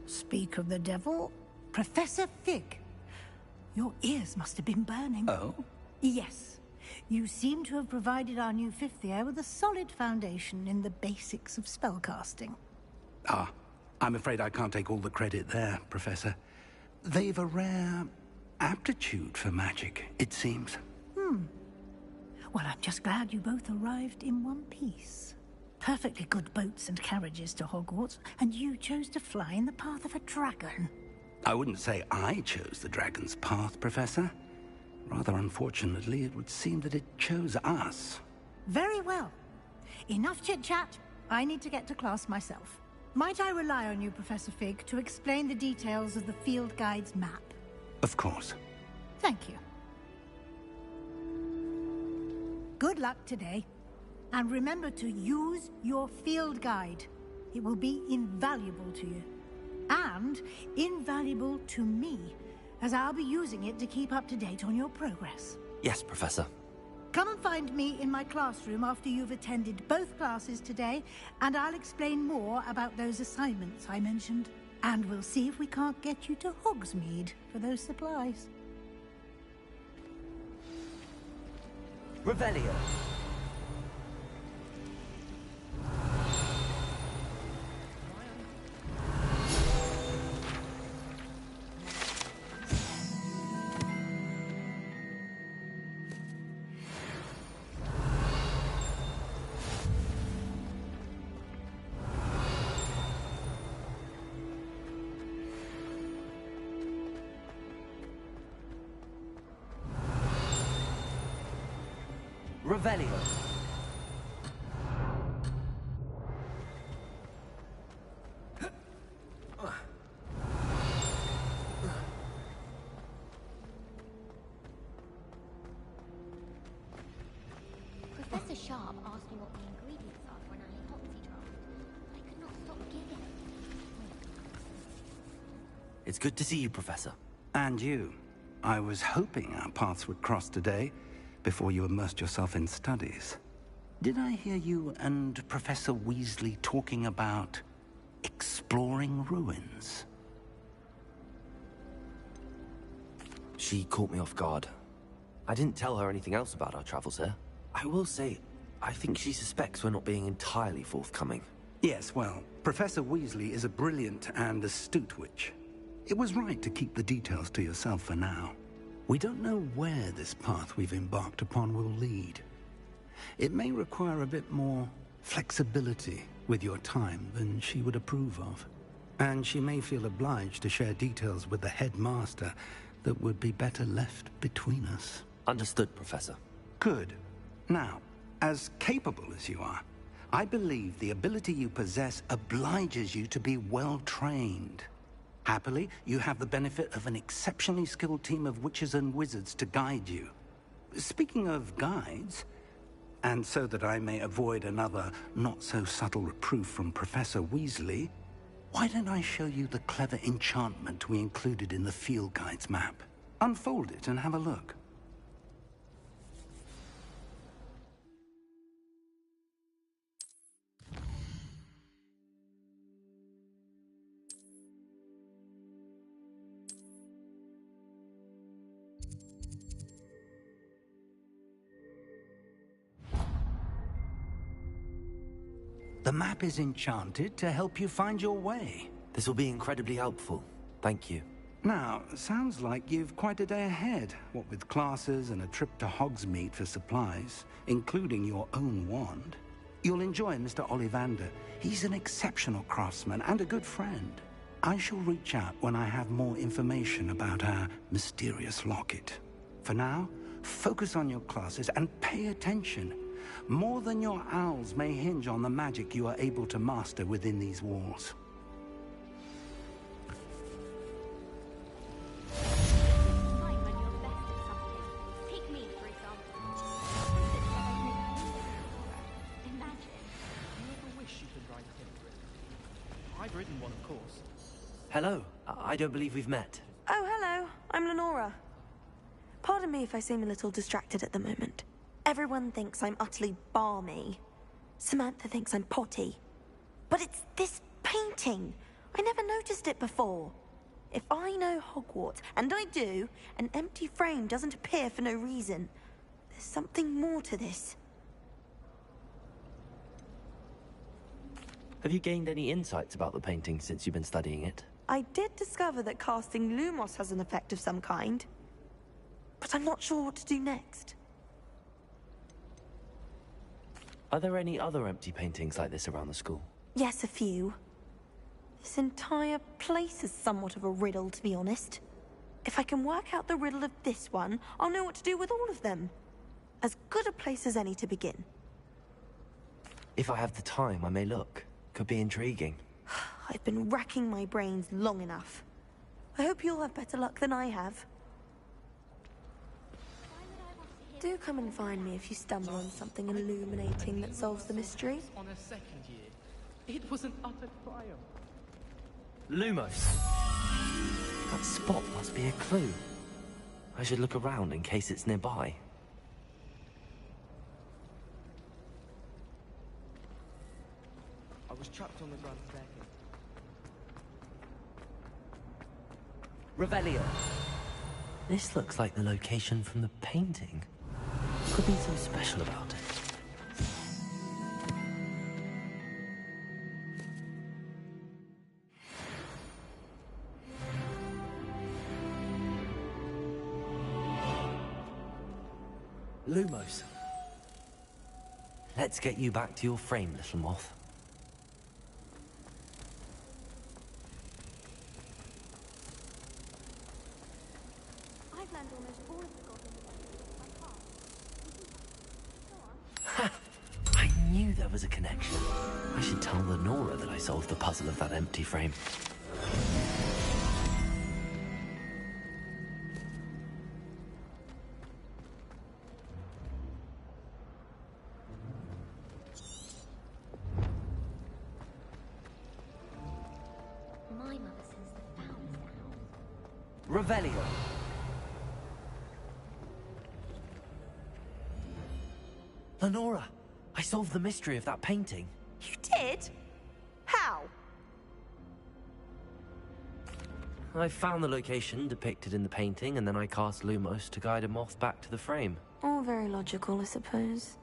Speak of the devil, Professor Fig. Your ears must have been burning. Oh? Yes. You seem to have provided our new fifth year with a solid foundation in the basics of spellcasting. Ah, I'm afraid I can't take all the credit there, Professor. They've a rare aptitude for magic, it seems. Well, I'm just glad you both arrived in one piece. Perfectly good boats and carriages to Hogwarts, and you chose to fly in the path of a dragon. I wouldn't say I chose the dragon's path, Professor. Rather unfortunately, it would seem that it chose us. Very well. Enough chit-chat. I need to get to class myself. Might I rely on you, Professor Fig, to explain the details of the field guide's map? Of course. Thank you. Good luck today. And remember to use your field guide. It will be invaluable to you. And invaluable to me, as I'll be using it to keep up to date on your progress. Yes, Professor. Come and find me in my classroom after you've attended both classes today, and I'll explain more about those assignments I mentioned. And we'll see if we can't get you to Hogsmeade for those supplies. Revelio. Revelio. Professor Sharp asked me what the ingredients are for an anti-toxie draft. I could not stop giggling. It's good to see you, Professor. And you. I was hoping our paths would cross today, before you immersed yourself in studies. Did I hear you and Professor Weasley talking about exploring ruins. She caught me off guard. I didn't tell her anything else about our travels here. I will say, I think she suspects we're not being entirely forthcoming. Yes, well, Professor Weasley is a brilliant and astute witch. It was right to keep the details to yourself for now. We don't know where this path we've embarked upon will lead. It may require a bit more flexibility with your time than she would approve of. And she may feel obliged to share details with the headmaster that would be better left between us. Understood, Professor. Good. Now, as capable as you are, I believe the ability you possess obliges you to be well-trained. Happily, you have the benefit of an exceptionally skilled team of witches and wizards to guide you. Speaking of guides, and so that I may avoid another not-so-subtle reproof from Professor Weasley, why don't I show you the clever enchantment we included in the field guide's map? Unfold it and have a look. The map is enchanted to help you find your way. This will be incredibly helpful. Thank you. Now, sounds like you've quite a day ahead, what with classes and a trip to Hogsmeade for supplies, including your own wand. You'll enjoy Mr. Ollivander. He's an exceptional craftsman and a good friend. I shall reach out when I have more information about our mysterious locket. For now, focus on your classes and pay attention. More than your owls may hinge on the magic you are able to master within these walls. Take me, for example. Imagine. You ever wish you could ride a hippo? I've ridden one, of course. Hello. I don't believe we've met. Oh, hello. I'm Lenora. Pardon me if I seem a little distracted at the moment. Everyone thinks I'm utterly balmy. Samantha thinks I'm potty. But it's this painting. I never noticed it before. If I know Hogwarts, and I do, an empty frame doesn't appear for no reason. There's something more to this. Have you gained any insights about the painting since you've been studying it? I did discover that casting Lumos has an effect of some kind. But I'm not sure what to do next. Are there any other empty paintings like this around the school? Yes, a few. This entire place is somewhat of a riddle, to be honest. If I can work out the riddle of this one, I'll know what to do with all of them. As good a place as any to begin. If I have the time, I may look. Could be intriguing. I've been racking my brains long enough. I hope you'll have better luck than I have. Do come and find me if you stumble on something illuminating that solves the mystery. On her second year, it was an utter triumph. Lumos. That spot must be a clue. I should look around in case it's nearby. I was trapped on the grand staircase. Revelio. This looks like the location from the painting. Could be so special about it. Lumos. Let's get you back to your frame, little moth. I've learned almost all of the goblin I knew there was a connection. I should tell Lenora that I solved the puzzle of that empty frame. My mother says the fountain's down. Revelio. Lenora, I solved the mystery of that painting. You did? How? I found the location depicted in the painting, and then I cast Lumos to guide a moth back to the frame. All very logical, I suppose.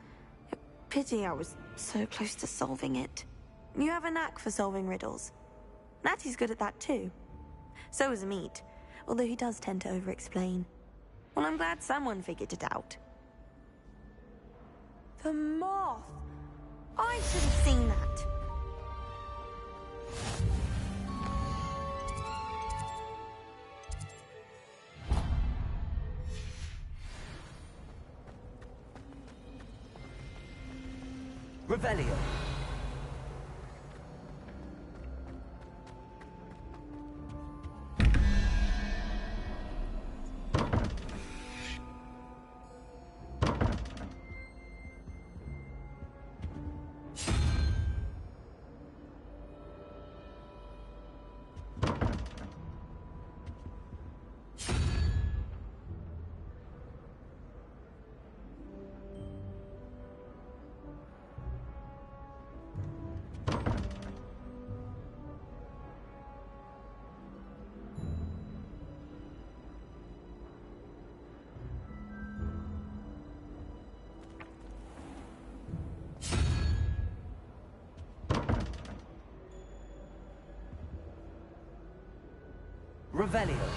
Pity I was so close to solving it. You have a knack for solving riddles. Natty's good at that too. So is Amit, although he does tend to over-explain. Well, I'm glad someone figured it out. The moth! I should have seen that. Revelio. Revelio.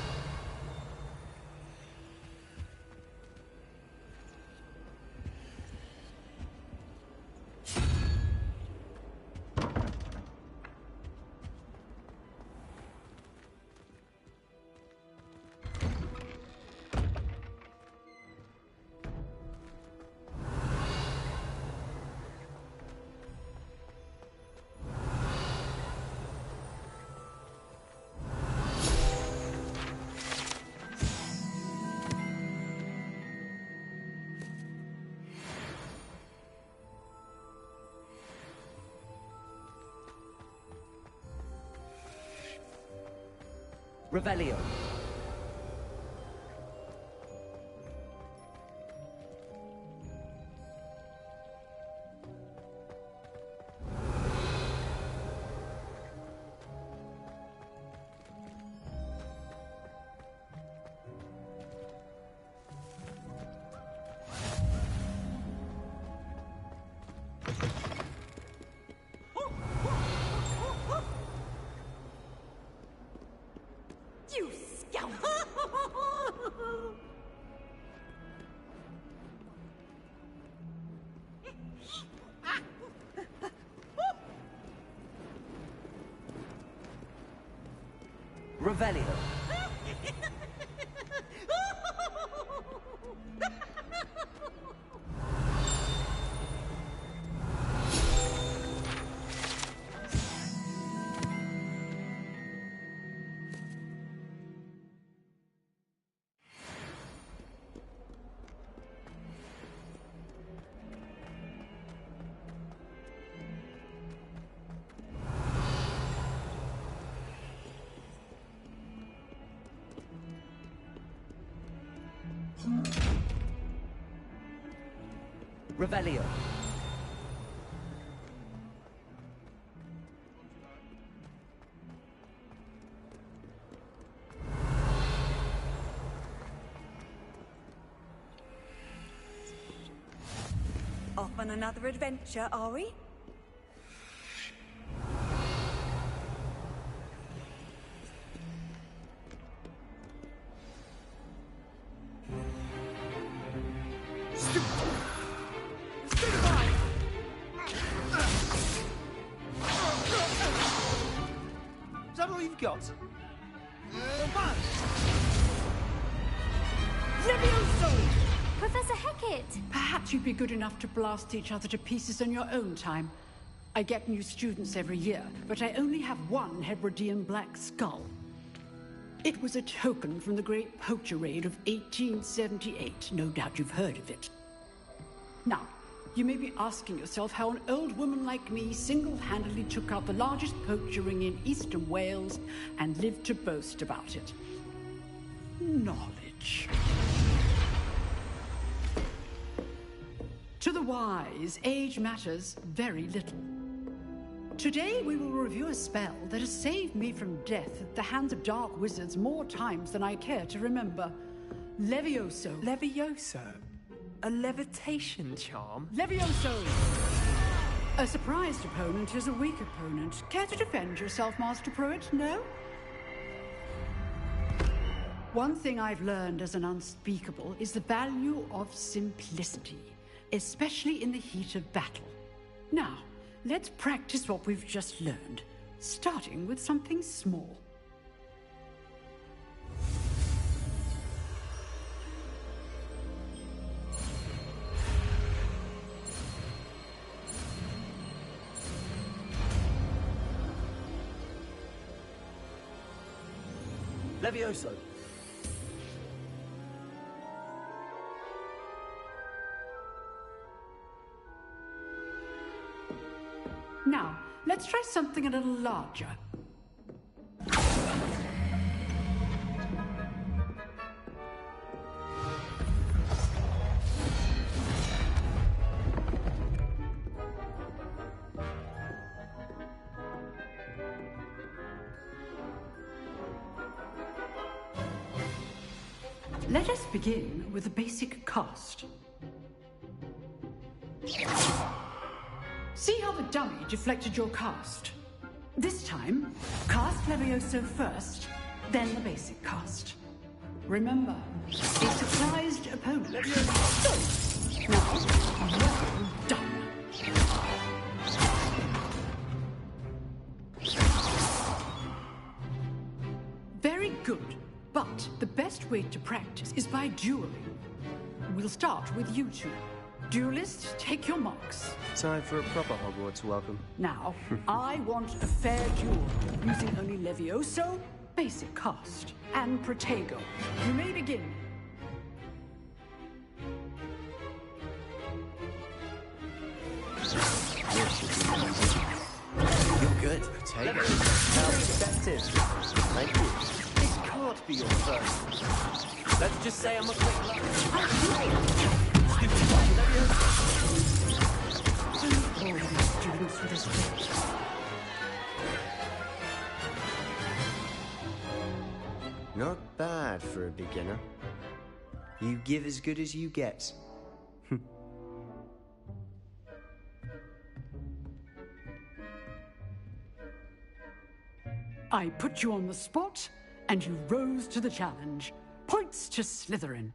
Revelio. You scoundrel! Revelio. Revelio. Off on another adventure, are we? Is that all you've got? Professor Hecat! Perhaps you'd be good enough to blast each other to pieces on your own time. I get new students every year, but I only have one Hebridean black skull. It was a token from the Great Poacher Raid of 1878. No doubt you've heard of it. Now, you may be asking yourself how an old woman like me single-handedly took out the largest poacher ring in eastern Wales and lived to boast about it. Knowledge. To the wise, age matters very little. Today we will review a spell that has saved me from death at the hands of dark wizards more times than I care to remember. Levioso. Levioso? A levitation charm? Levioso! A surprised opponent is a weak opponent. Care to defend yourself, Master Pruitt? No? One thing I've learned as an unspeakable is the value of simplicity, especially in the heat of battle. Now, let's practice what we've just learned, starting with something small. Levioso. Now, let's try something a little larger. Let us begin with a basic cast. See how the dummy deflected your cast? This time, cast Levioso first, then the basic cast. Remember, a surprised opponent. Levioso! Now, well done. Very good, but the best way to practice is by dueling. We'll start with you two. Duelists, take your marks. Time for a proper Hogwarts welcome. Now, I want a fair duel, using only Levioso, basic cast, and Protego. You may begin. You're good, Protego. How effective. Thank you. This can't be your first. Let's just say I'm a quick learner. Not bad for a beginner. You give as good as you get. I put you on the spot, and you rose to the challenge. Points to Slytherin.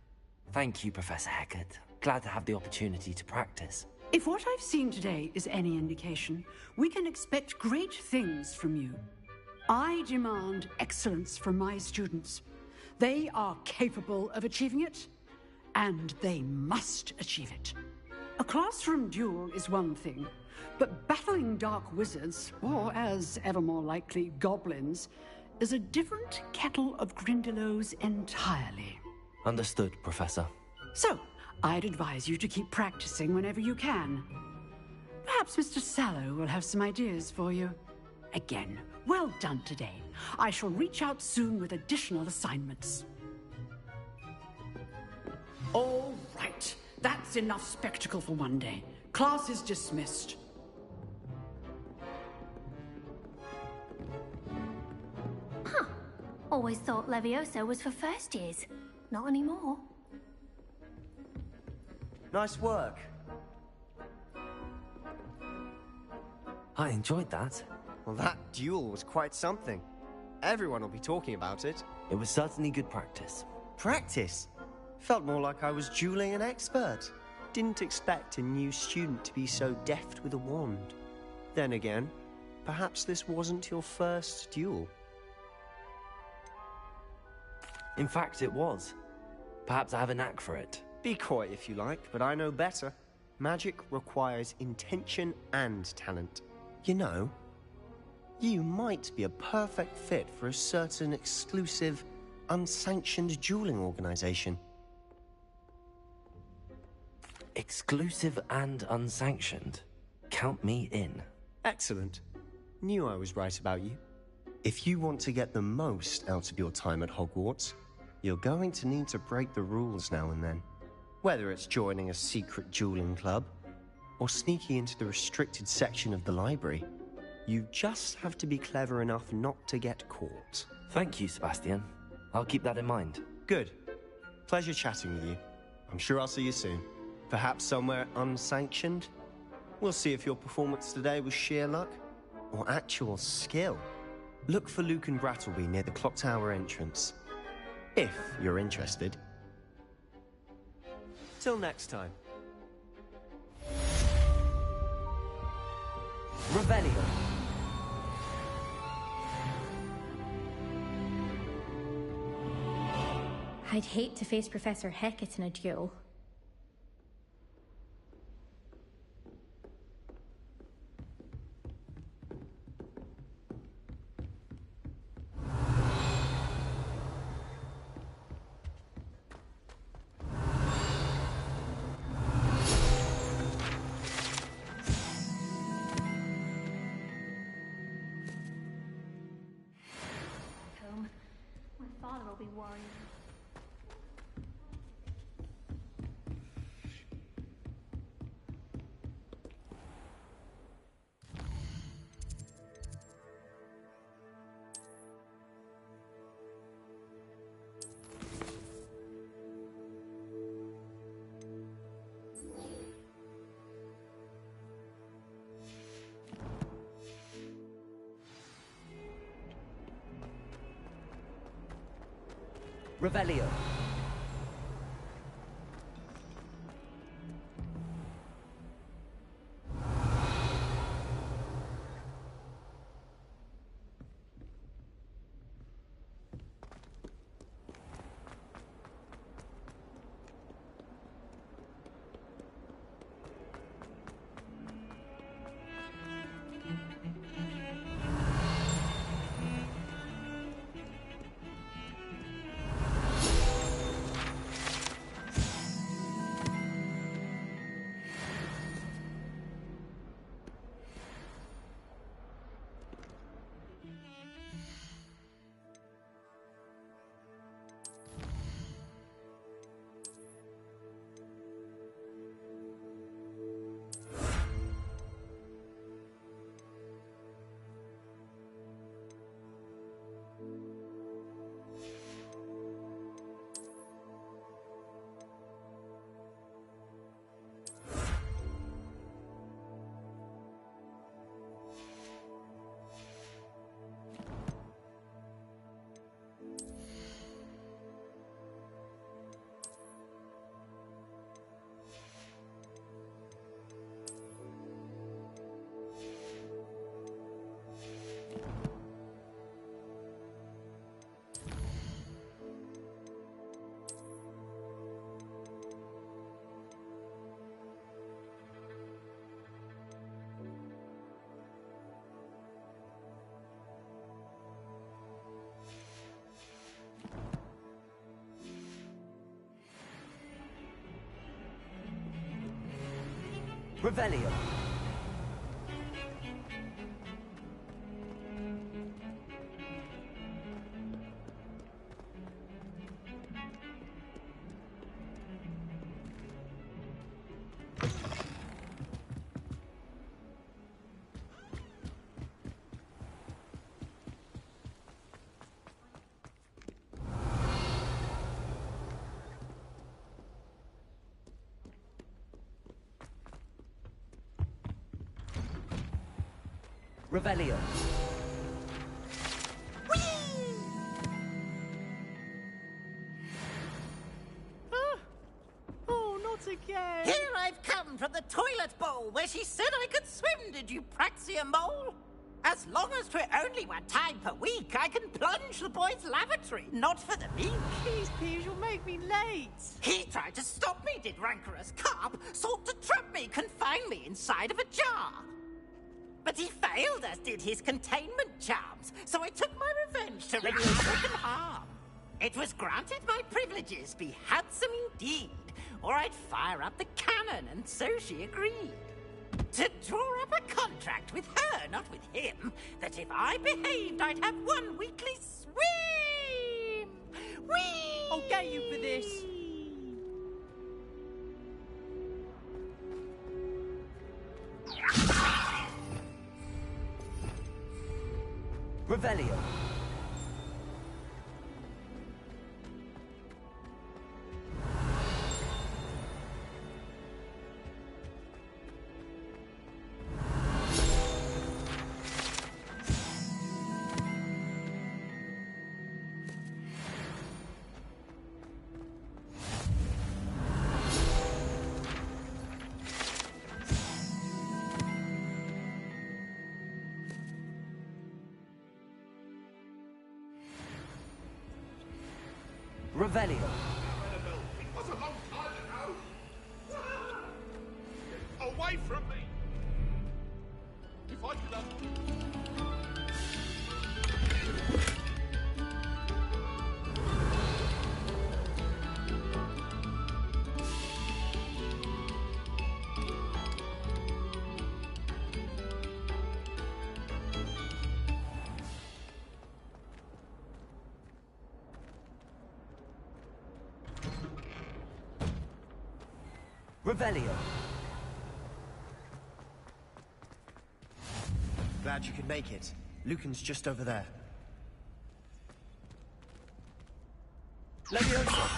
Thank you, Professor Hecat. Glad to have the opportunity to practice. If what I've seen today is any indication, we can expect great things from you. I demand excellence from my students. They are capable of achieving it, and they must achieve it. A classroom duel is one thing, but battling dark wizards, or as ever more likely, goblins, is a different kettle of Grindylows entirely. Understood, Professor. So, I'd advise you to keep practicing whenever you can. Perhaps Mr. Sallow will have some ideas for you. Again, well done today. I shall reach out soon with additional assignments. All right. That's enough spectacle for one day. Class is dismissed. Huh. Always thought Levioso was for first years. Not anymore. Nice work. I enjoyed that. Well, that duel was quite something. Everyone will be talking about it. It was certainly good practice. Practice? Felt more like I was dueling an expert. Didn't expect a new student to be so deft with a wand. Then again, perhaps this wasn't your first duel. In fact, it was. Perhaps I have a knack for it. Be coy if you like, but I know better. Magic requires intention and talent. You know, you might be a perfect fit for a certain exclusive, unsanctioned dueling organization. Exclusive and unsanctioned? Count me in. Excellent. Knew I was right about you. If you want to get the most out of your time at Hogwarts, you're going to need to break the rules now and then. Whether it's joining a secret dueling club, or sneaking into the restricted section of the library. You just have to be clever enough not to get caught. Thank you, Sebastian. I'll keep that in mind. Good. Pleasure chatting with you. I'm sure I'll see you soon. Perhaps somewhere unsanctioned? We'll see if your performance today was sheer luck or actual skill. Look for Luke and Brattleby near the clock tower entrance. If you're interested. Till next time. Revelio. I'd hate to face Professor Hecat in a duel. Home. My father will be worried. Revelio. Revelio. Revelio. Oh, not again! Here I've come from the toilet bowl where she said I could swim, did you praxia mole? As long as 'twere only one time per week, I can plunge the boy's lavatory, not for the meek. Please, Peeves, you'll make me late. He tried to stop me, did rancorous carp, sought to trap me, confine me inside of a jar. But he failed, as did his containment charms, so I took my revenge to remedy broken harm. It was granted my privileges be handsome indeed, or I'd fire up the cannon, and so she agreed. To draw up a contract with her, not with him, that if I behaved, I'd have one weekly swim! Whee! I'll get you for this. Revelio. Revelio. It was a long time ago. Get away from me! If I could Revelio. Glad you could make it. Lucan's just over there. Leviosa.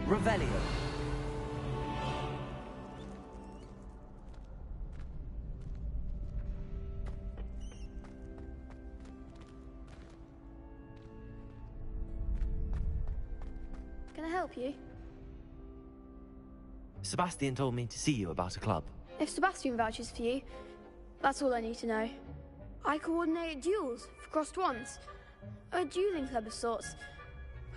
Revelio. Can I help you? Sebastian told me to see you about a club. If Sebastian vouches for you, that's all I need to know. I coordinate duels for crossed wands. A dueling club of sorts.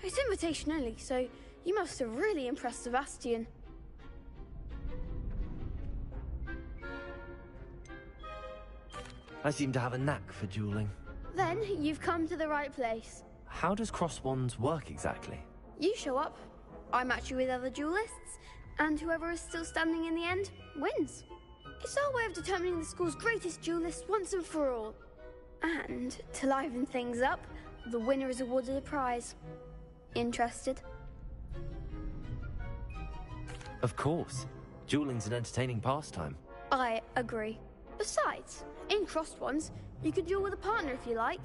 It's invitation only, so you must have really impressed Sebastian. I seem to have a knack for dueling. Then you've come to the right place. How does cross wands work exactly? You show up, I match you with other duelists, and whoever is still standing in the end wins. It's our way of determining the school's greatest duelist once and for all. And to liven things up, the winner is awarded a prize. Interested? Of course. Dueling's an entertaining pastime. I agree. Besides, in crossed ones, you could duel with a partner if you like.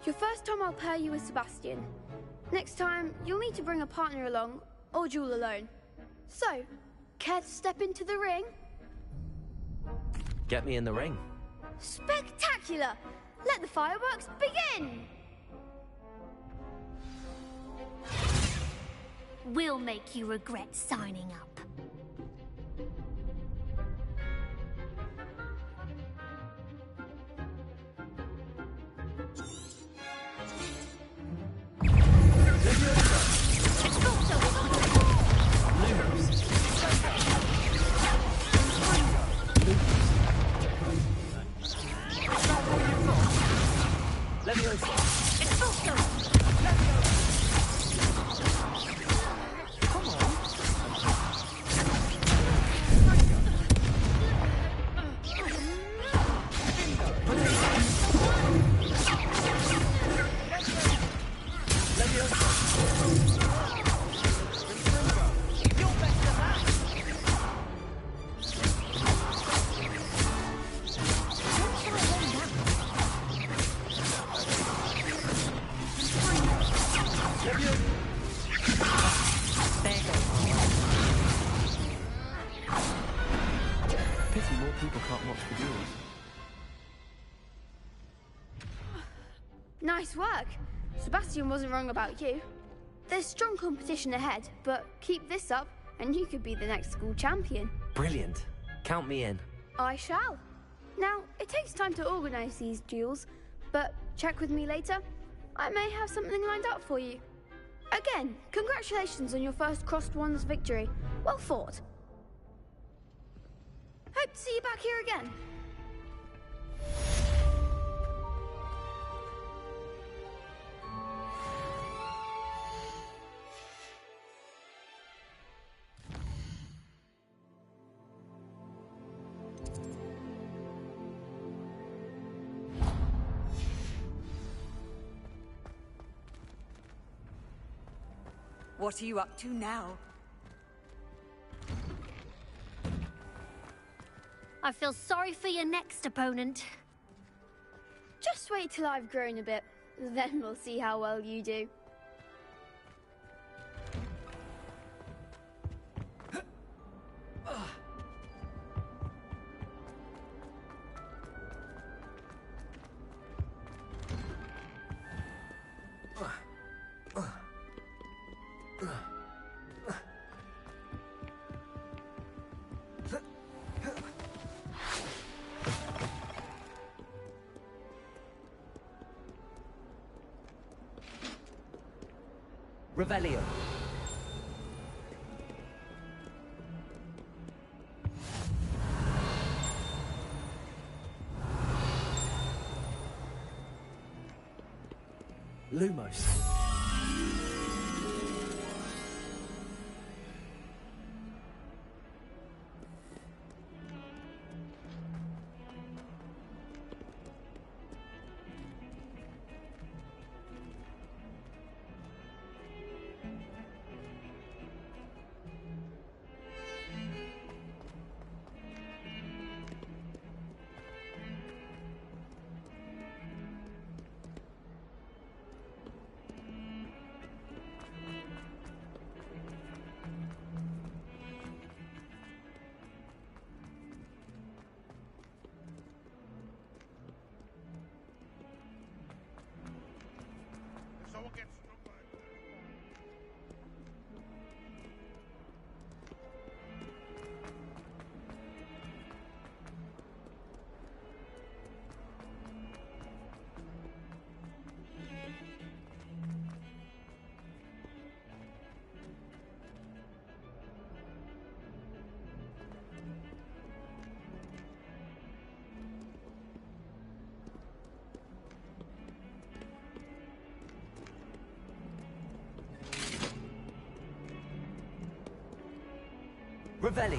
Your first time I'll pair you with Sebastian. Next time, you'll need to bring a partner along, or duel alone. So, care to step into the ring? Get me in the ring. Spectacular! Let the fireworks begin! We'll make you regret signing up. Nice work. Sebastian wasn't wrong about you. There's strong competition ahead, but keep this up and you could be the next school champion. Brilliant. Count me in. I shall. Now, it takes time to organise these duels, but check with me later. I may have something lined up for you. Again, congratulations on your first crossed wands victory. Well fought. Hope to see you back here again. What are you up to now? I feel sorry for your next opponent. Just wait till I've grown a bit. Then we'll see how well you do. Revelio. Lumos. Someone gets Revelio.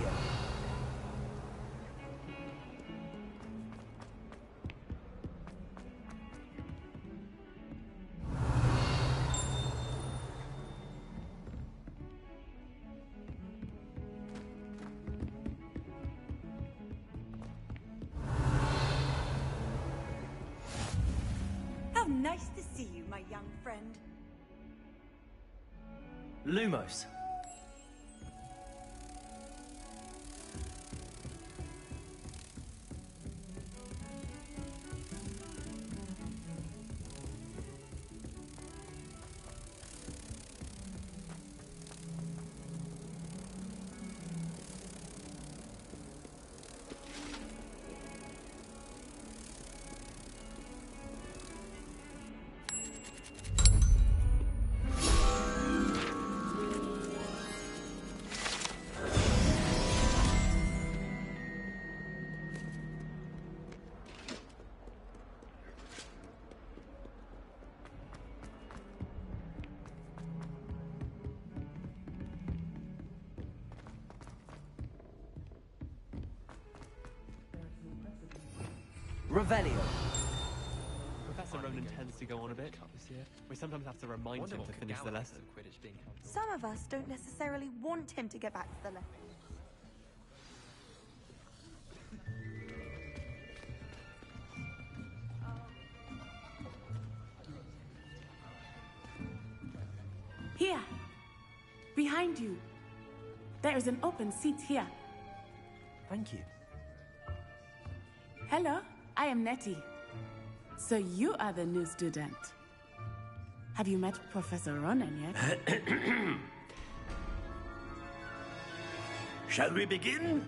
How nice to see you, my young friend. Lumos. Revelio. Professor Ronan tends to go on a bit this year. We sometimes have to remind him to finish the lesson. Some of us don't necessarily want him to get back to the lesson. Here. Behind you. There is an open seat here. Thank you. Hello, I am Nettie. So you are the new student. Have you met Professor Ronan yet? Shall we begin?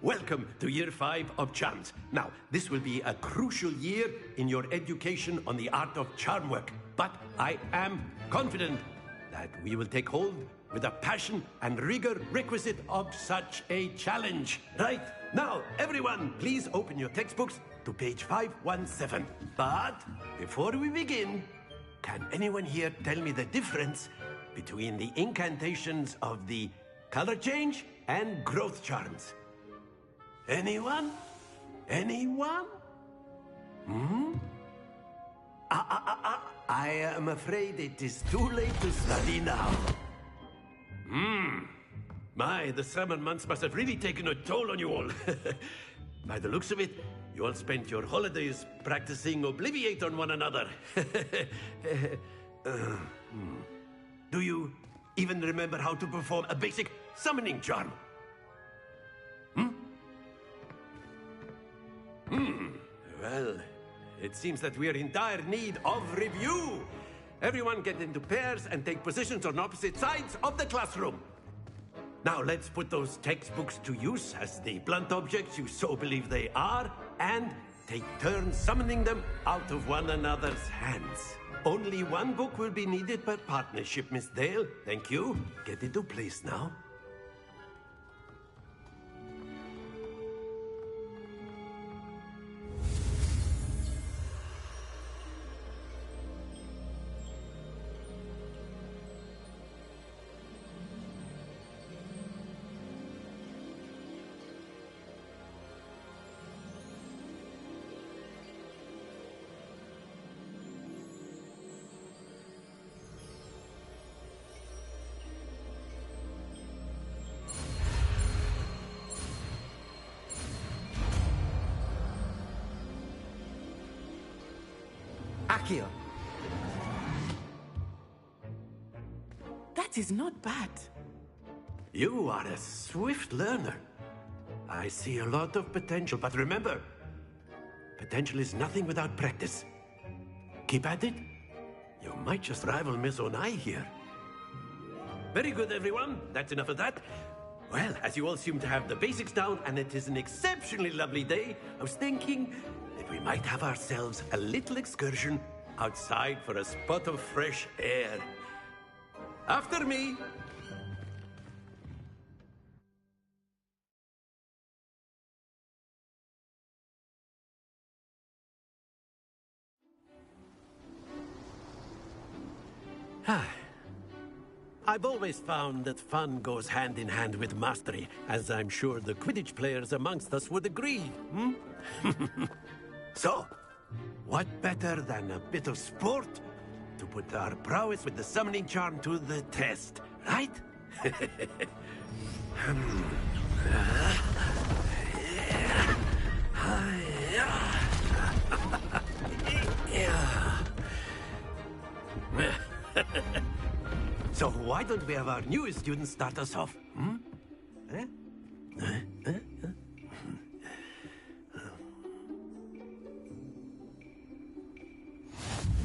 Welcome to Year 5 of Charms. Now, this will be a crucial year in your education on the art of charm work. But I am confident that we will take hold with the passion and rigor requisite of such a challenge. Right, now, everyone, please open your textbooks to page 517. But before we begin, can anyone here tell me the difference between the incantations of the color change and growth charms? Anyone? Anyone? Hmm? I am afraid it is too late to study now. My, the summer months must have really taken a toll on you all. By the looks of it, you all spent your holidays practicing Obliviate on one another. Do you even remember how to perform a basic summoning charm? Well, it seems that we are in dire need of review. Everyone get into pairs and take positions on opposite sides of the classroom. Now let's put those textbooks to use as the blunt objects you so believe they are, and take turns summoning them out of one another's hands. Only one book will be needed per partnership, Miss Dale. Thank you. Get into place now. Accio. That is not bad. You are a swift learner. I see a lot of potential, but remember, potential is nothing without practice. Keep at it. You might just rival Miss Onai here. Very good, everyone. That's enough of that. Well, as you all seem to have the basics down, and it is an exceptionally lovely day, I was thinking that we might have ourselves a little excursion outside for a spot of fresh air. After me. I've always found that fun goes hand in hand with mastery, as I'm sure the Quidditch players amongst us would agree, So, what better than a bit of sport to put our prowess with the summoning charm to the test, right? So why don't we have our newest student start us off?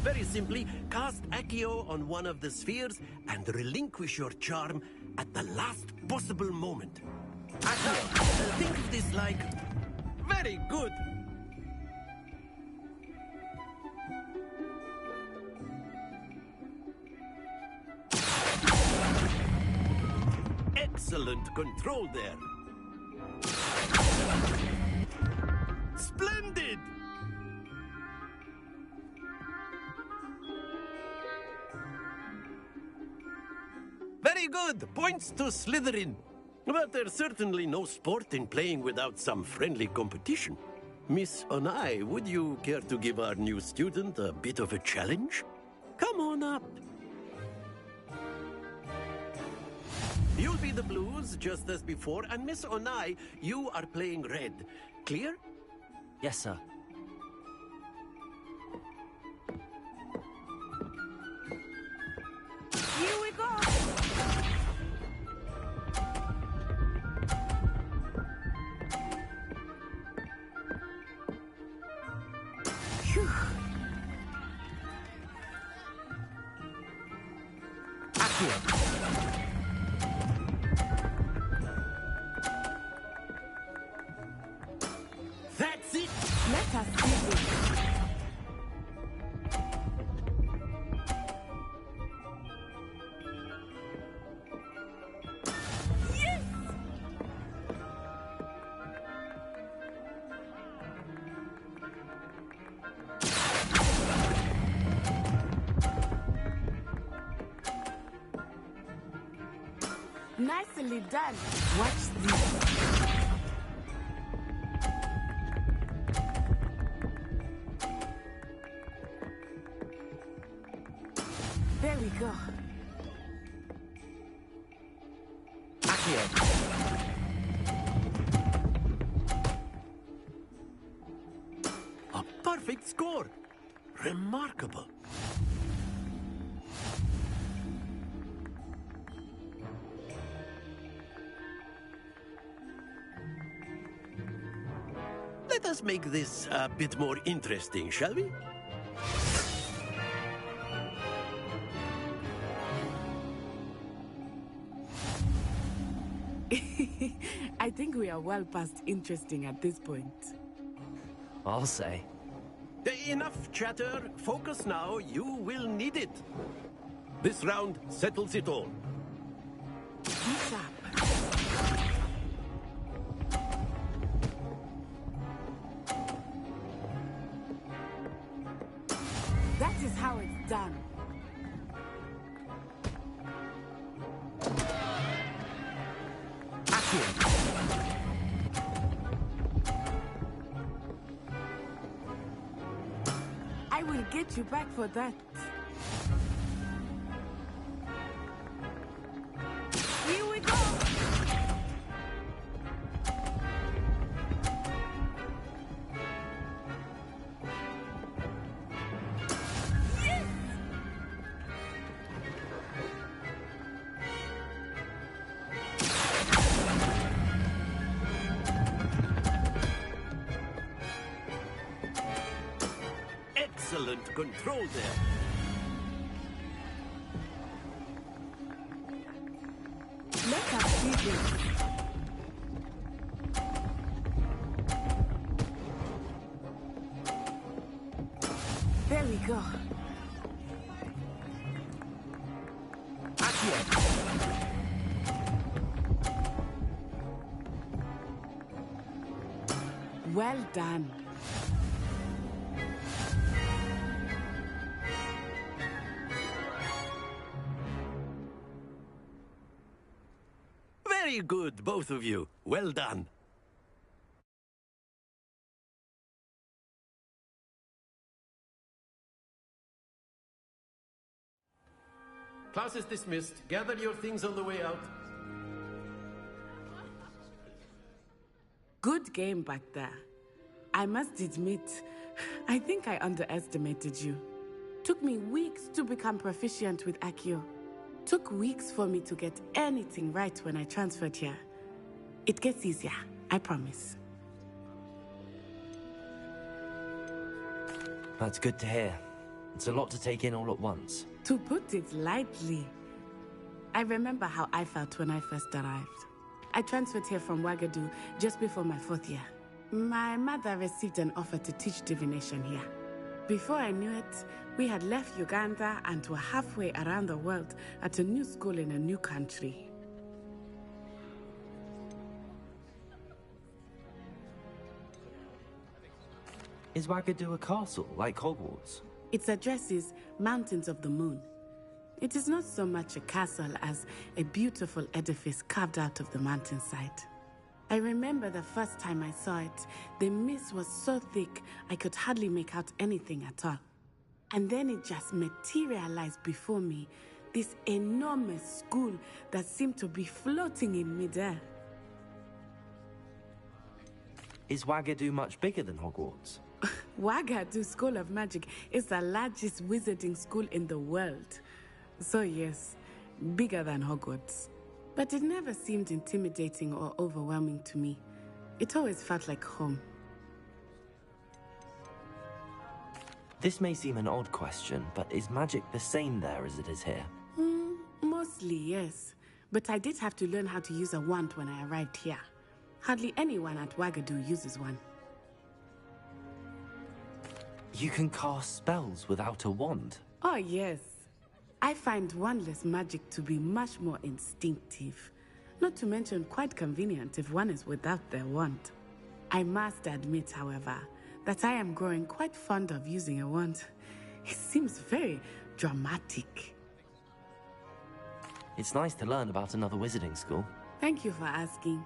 Very simply, cast Accio on one of the spheres and relinquish your charm at the last possible moment. Accio, think of this like... Very good! Excellent control there. Splendid! Very good. Points to Slytherin. But there's certainly no sport in playing without some friendly competition. Miss Onai, would you care to give our new student a bit of a challenge? Come on up. You'll be the blues, just as before, and Miss Onai, you are playing red. Clear? Yes, sir. Here we go! Phew. Accio. That's it! Let us see this. Yes! Nicely done. Watch this. There we go. Accio. A perfect score. Remarkable. Let us make this a bit more interesting, shall we? I think we are well past interesting at this point. I'll say. Enough chatter. Focus now. You will need it. This round settles it all. What's up? That is how it's done. I will get you back for that. Here we go! Yes! Excellent control there. Let us see this. There we go. Well done. Very good, both of you. Well done. Class is dismissed. Gather your things on the way out. Good game back there. I must admit, I think I underestimated you. Took me weeks to become proficient with Accio. Took weeks for me to get anything right when I transferred here. It gets easier, I promise. That's good to hear. It's a lot to take in all at once. To put it lightly, I remember how I felt when I first arrived. I transferred here from Wagadu just before my 4th year. My mother received an offer to teach divination here. Before I knew it, we had left Uganda and were halfway around the world at a new school in a new country. Is Wagadu a castle, like Hogwarts? Its address is Mountains of the Moon. It is not so much a castle as a beautiful edifice carved out of the mountainside. I remember the first time I saw it, the mist was so thick I could hardly make out anything at all. And then it just materialized before me, this enormous school that seemed to be floating in midair. Is Wagadu much bigger than Hogwarts? Wagadu School of Magic is the largest wizarding school in the world. So yes, bigger than Hogwarts. But it never seemed intimidating or overwhelming to me. It always felt like home. This may seem an odd question, but is magic the same there as it is here? Mostly, yes. But I did have to learn how to use a wand when I arrived here. Hardly anyone at Wagadu uses one. You can cast spells without a wand? Oh, yes. I find wandless magic to be much more instinctive. Not to mention quite convenient if one is without their wand. I must admit, however, that I am growing quite fond of using a wand. It seems very dramatic. It's nice to learn about another wizarding school. Thank you for asking.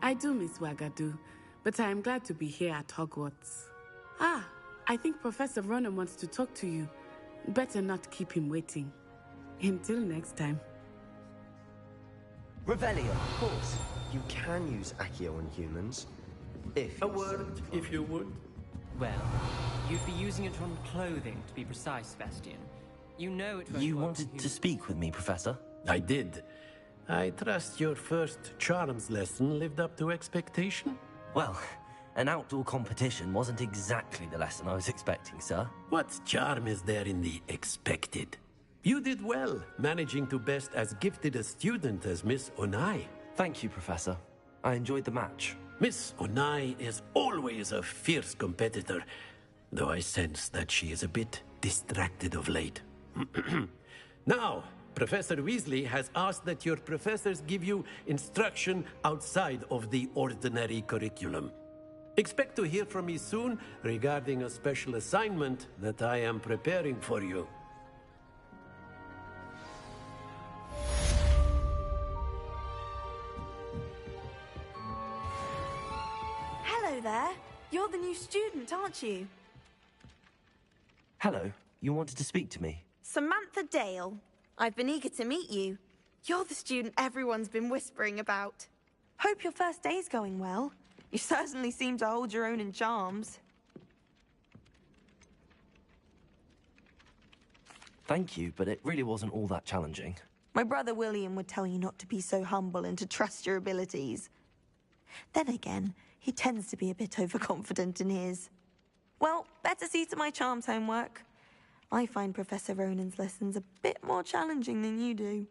I do miss Wagadu, but I am glad to be here at Hogwarts. Ah, I think Professor Ronan wants to talk to you. Better not keep him waiting. Until next time. Revelio. Of course, you can use Accio on humans. If A word, if you would. Well, you'd be using it on clothing, to be precise, Sebastian. You know it won't You work on wanted to humans. speak with me, Professor? I did. I trust your first charms lesson lived up to expectation? Well, an outdoor competition wasn't exactly the lesson I was expecting, sir. What charm is there in the expected? You did well, managing to best as gifted a student as Miss Onai. Thank you, Professor. I enjoyed the match. Miss Onai is always a fierce competitor, though I sense that she is a bit distracted of late. Now, Professor Weasley has asked that your professors give you instruction outside of the ordinary curriculum. Expect to hear from me soon regarding a special assignment that I am preparing for you. Hello there. You're the new student, aren't you? Hello. You wanted to speak to me? Samantha Dale. I've been eager to meet you. You're the student everyone's been whispering about. Hope your first day's going well. You certainly seem to hold your own in charms. Thank you, but it really wasn't all that challenging. My brother William would tell you not to be so humble and to trust your abilities. Then again, he tends to be a bit overconfident in his. Well, better see to my charms homework. I find Professor Ronan's lessons a bit more challenging than you do.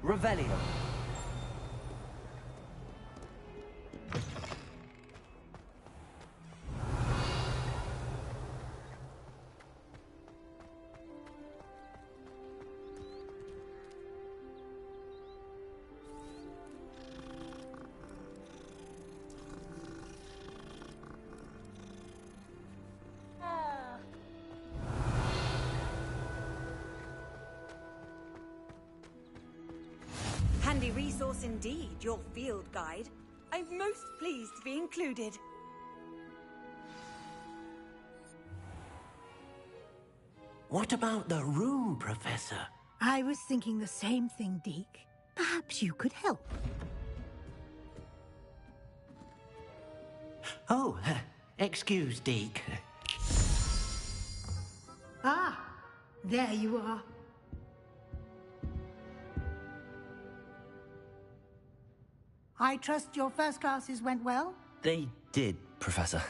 Revelio. Handy resource indeed, your field guide. I'm most pleased to be included. What about the room, Professor? I was thinking the same thing, Deke. Perhaps you could help. Oh, excuse, Deke. Ah, there you are. I trust your first classes went well? They did, Professor.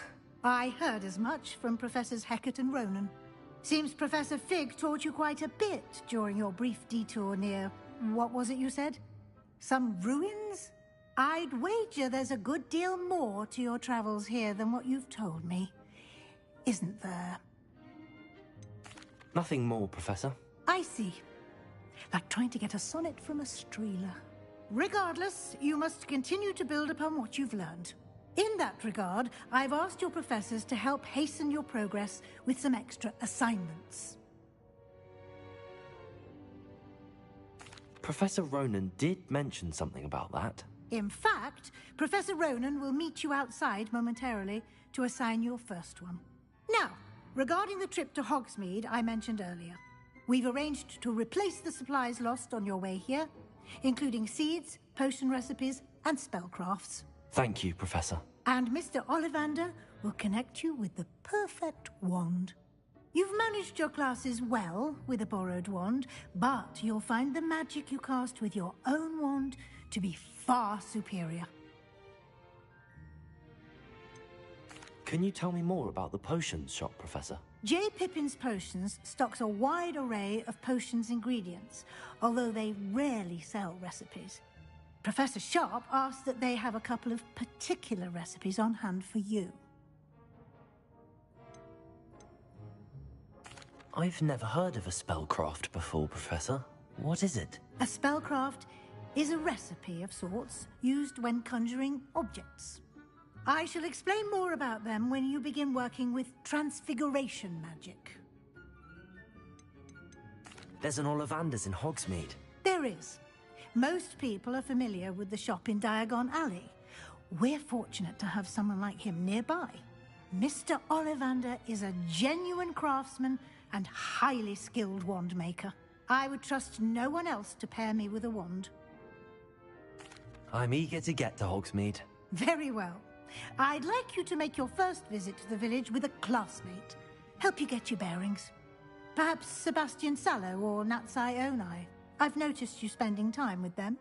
I heard as much from Professors Hecat and Ronan. Seems Professor Fig taught you quite a bit during your brief detour near... what was it you said? Some ruins? I'd wager there's a good deal more to your travels here than what you've told me. Isn't there? Nothing more, Professor. I see. Like trying to get a sonnet from a streeler. Regardless, you must continue to build upon what you've learned. In that regard, I've asked your professors to help hasten your progress with some extra assignments. Professor Ronan did mention something about that. In fact, Professor Ronan will meet you outside momentarily to assign your first one. Now, regarding the trip to Hogsmeade I mentioned earlier. We've arranged to replace the supplies lost on your way here, including seeds, potion recipes, and spellcrafts. Thank you, Professor. And Mr. Ollivander will connect you with the perfect wand. You've managed your classes well with a borrowed wand, but you'll find the magic you cast with your own wand to be far superior. Can you tell me more about the potions shop, Professor? J. Pippin's Potions stocks a wide array of potions ingredients, although they rarely sell recipes. Professor Sharp asked that they have a couple of particular recipes on hand for you. I've never heard of a spellcraft before, Professor. What is it? A spellcraft is a recipe of sorts used when conjuring objects. I shall explain more about them when you begin working with transfiguration magic. There's an Ollivander's in Hogsmeade. There is. Most people are familiar with the shop in Diagon Alley. We're fortunate to have someone like him nearby. Mr. Ollivander is a genuine craftsman and highly skilled wand maker. I would trust no one else to pair me with a wand. I'm eager to get to Hogsmeade. Very well. I'd like you to make your first visit to the village with a classmate. Help you get your bearings. Perhaps Sebastian Sallow or Natsai Onai. I've noticed you spending time with them.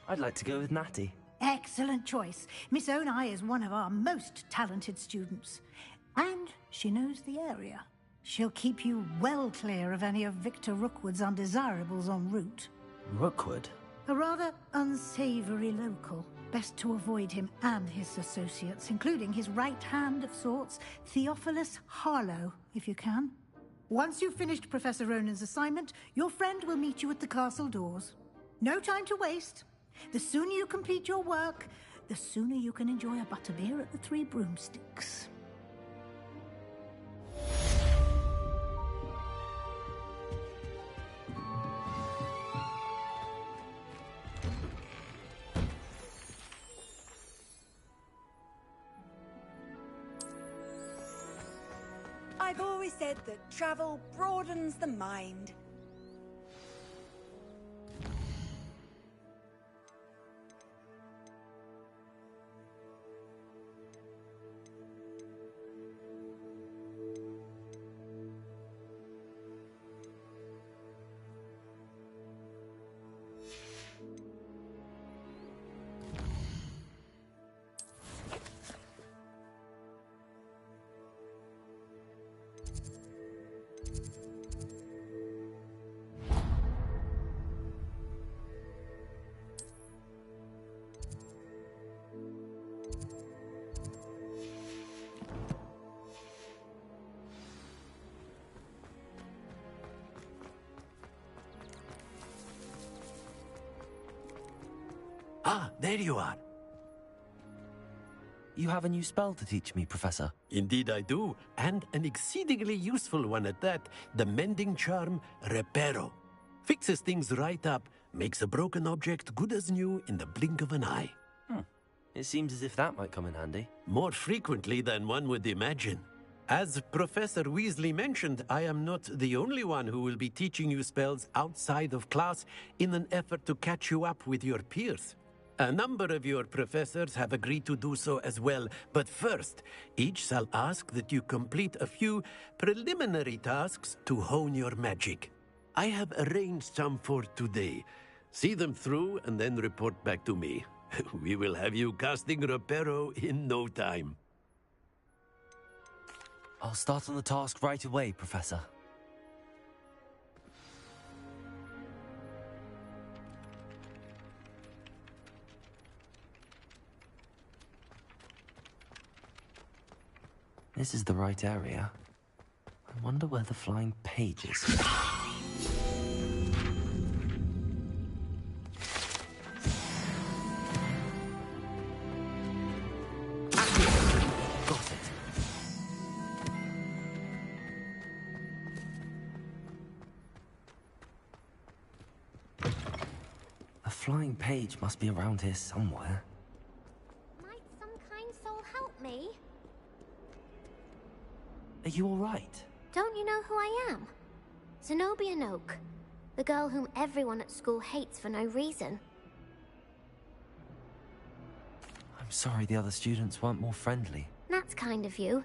I'd like to go with Natty. Excellent choice. Miss Onai is one of our most talented students. And she knows the area. She'll keep you well clear of any of Victor Rookwood's undesirables en route. Rookwood? A rather unsavory local. Best to avoid him and his associates, including his right hand of sorts, Theophilus Harlow, if you can. Once you've finished Professor Ronan's assignment, your friend will meet you at the castle doors. No time to waste. The sooner you complete your work, the sooner you can enjoy a butterbeer at the Three Broomsticks. I've always said that travel broadens the mind. Ah, there you are. You have a new spell to teach me, Professor. Indeed I do, and an exceedingly useful one at that. The mending charm, Reparo. Fixes things right up, makes a broken object good as new in the blink of an eye. It seems as if that might come in handy. More frequently than one would imagine. As Professor Weasley mentioned, I am not the only one who will be teaching you spells outside of class in an effort to catch you up with your peers. A number of your professors have agreed to do so as well, but first, each shall ask that you complete a few preliminary tasks to hone your magic. I have arranged some for today. See them through and then report back to me. We will have you casting Reparo in no time. I'll start on the task right away, Professor. This is the right area. I wonder where the flying page is. Got it. A flying page must be around here somewhere. Might some kind soul help me? Are you all right? Don't you know who I am? Zenobia Noak, the girl whom everyone at school hates for no reason. I'm sorry the other students weren't more friendly. That's kind of you.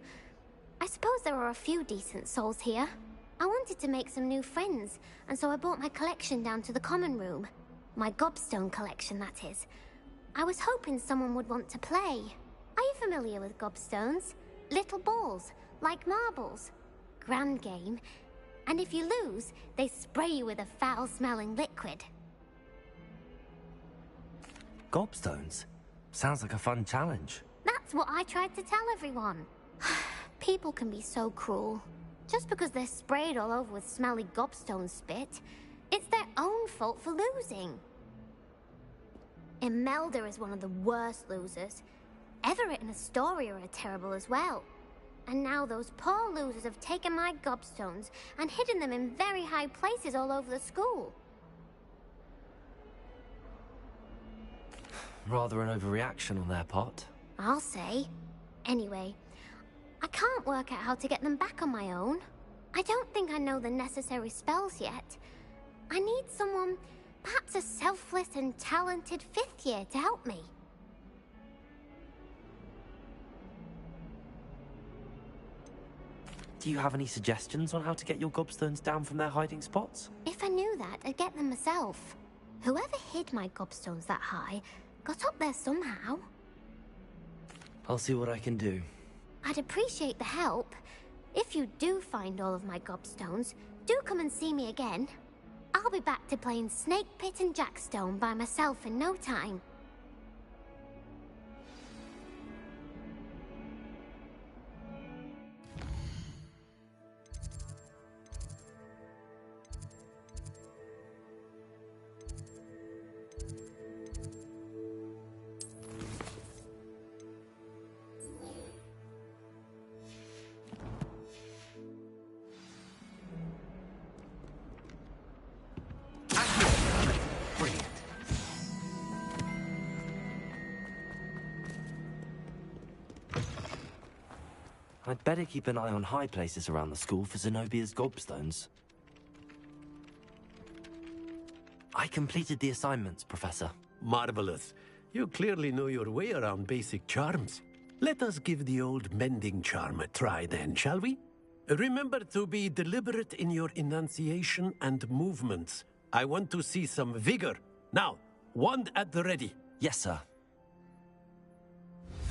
I suppose there are a few decent souls here. I wanted to make some new friends, and so I brought my collection down to the common room. My gobstone collection, that is. I was hoping someone would want to play. Are you familiar with gobstones? Little balls, like marbles. Grand game. And if you lose, they spray you with a foul-smelling liquid. Gobstones? Sounds like a fun challenge. That's what I tried to tell everyone. People can be so cruel. Just because they're sprayed all over with smelly gobstone spit, it's their own fault for losing. Imelda is one of the worst losers. Everett and Astoria are terrible as well. And now those poor losers have taken my gobstones and hidden them in very high places all over the school. Rather an overreaction on their part. I'll say. Anyway, I can't work out how to get them back on my own. I don't think I know the necessary spells yet. I need someone, perhaps a selfless and talented 5th year to help me. Do you have any suggestions on how to get your gobstones down from their hiding spots? If I knew that, I'd get them myself. Whoever hid my gobstones that high got up there somehow. I'll see what I can do. I'd appreciate the help. If you do find all of my gobstones, do come and see me again. I'll be back to playing Snake Pit and Jackstone by myself in no time. I'd better keep an eye on high places around the school for Zenobia's gobstones. I completed the assignments, Professor. Marvelous. You clearly know your way around basic charms. Let us give the old mending charm a try then, shall we? Remember to be deliberate in your enunciation and movements. I want to see some vigor. Now, wand at the ready. Yes, sir.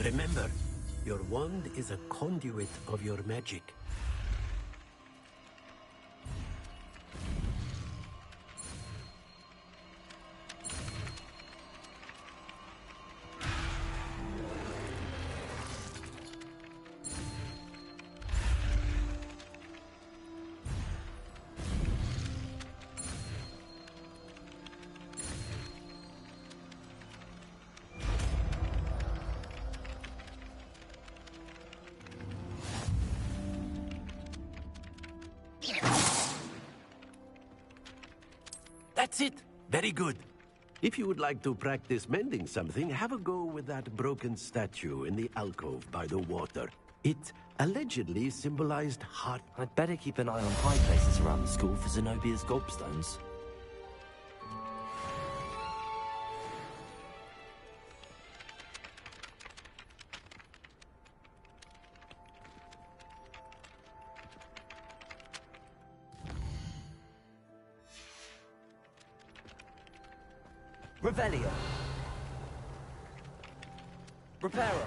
Remember, your wand is a conduit of your magic. That's it. Very good. If you would like to practice mending something, have a go with that broken statue in the alcove by the water. It allegedly symbolized heart. I'd better keep an eye on high places around the school for Zenobia's gobstones. Revelio. Reparo.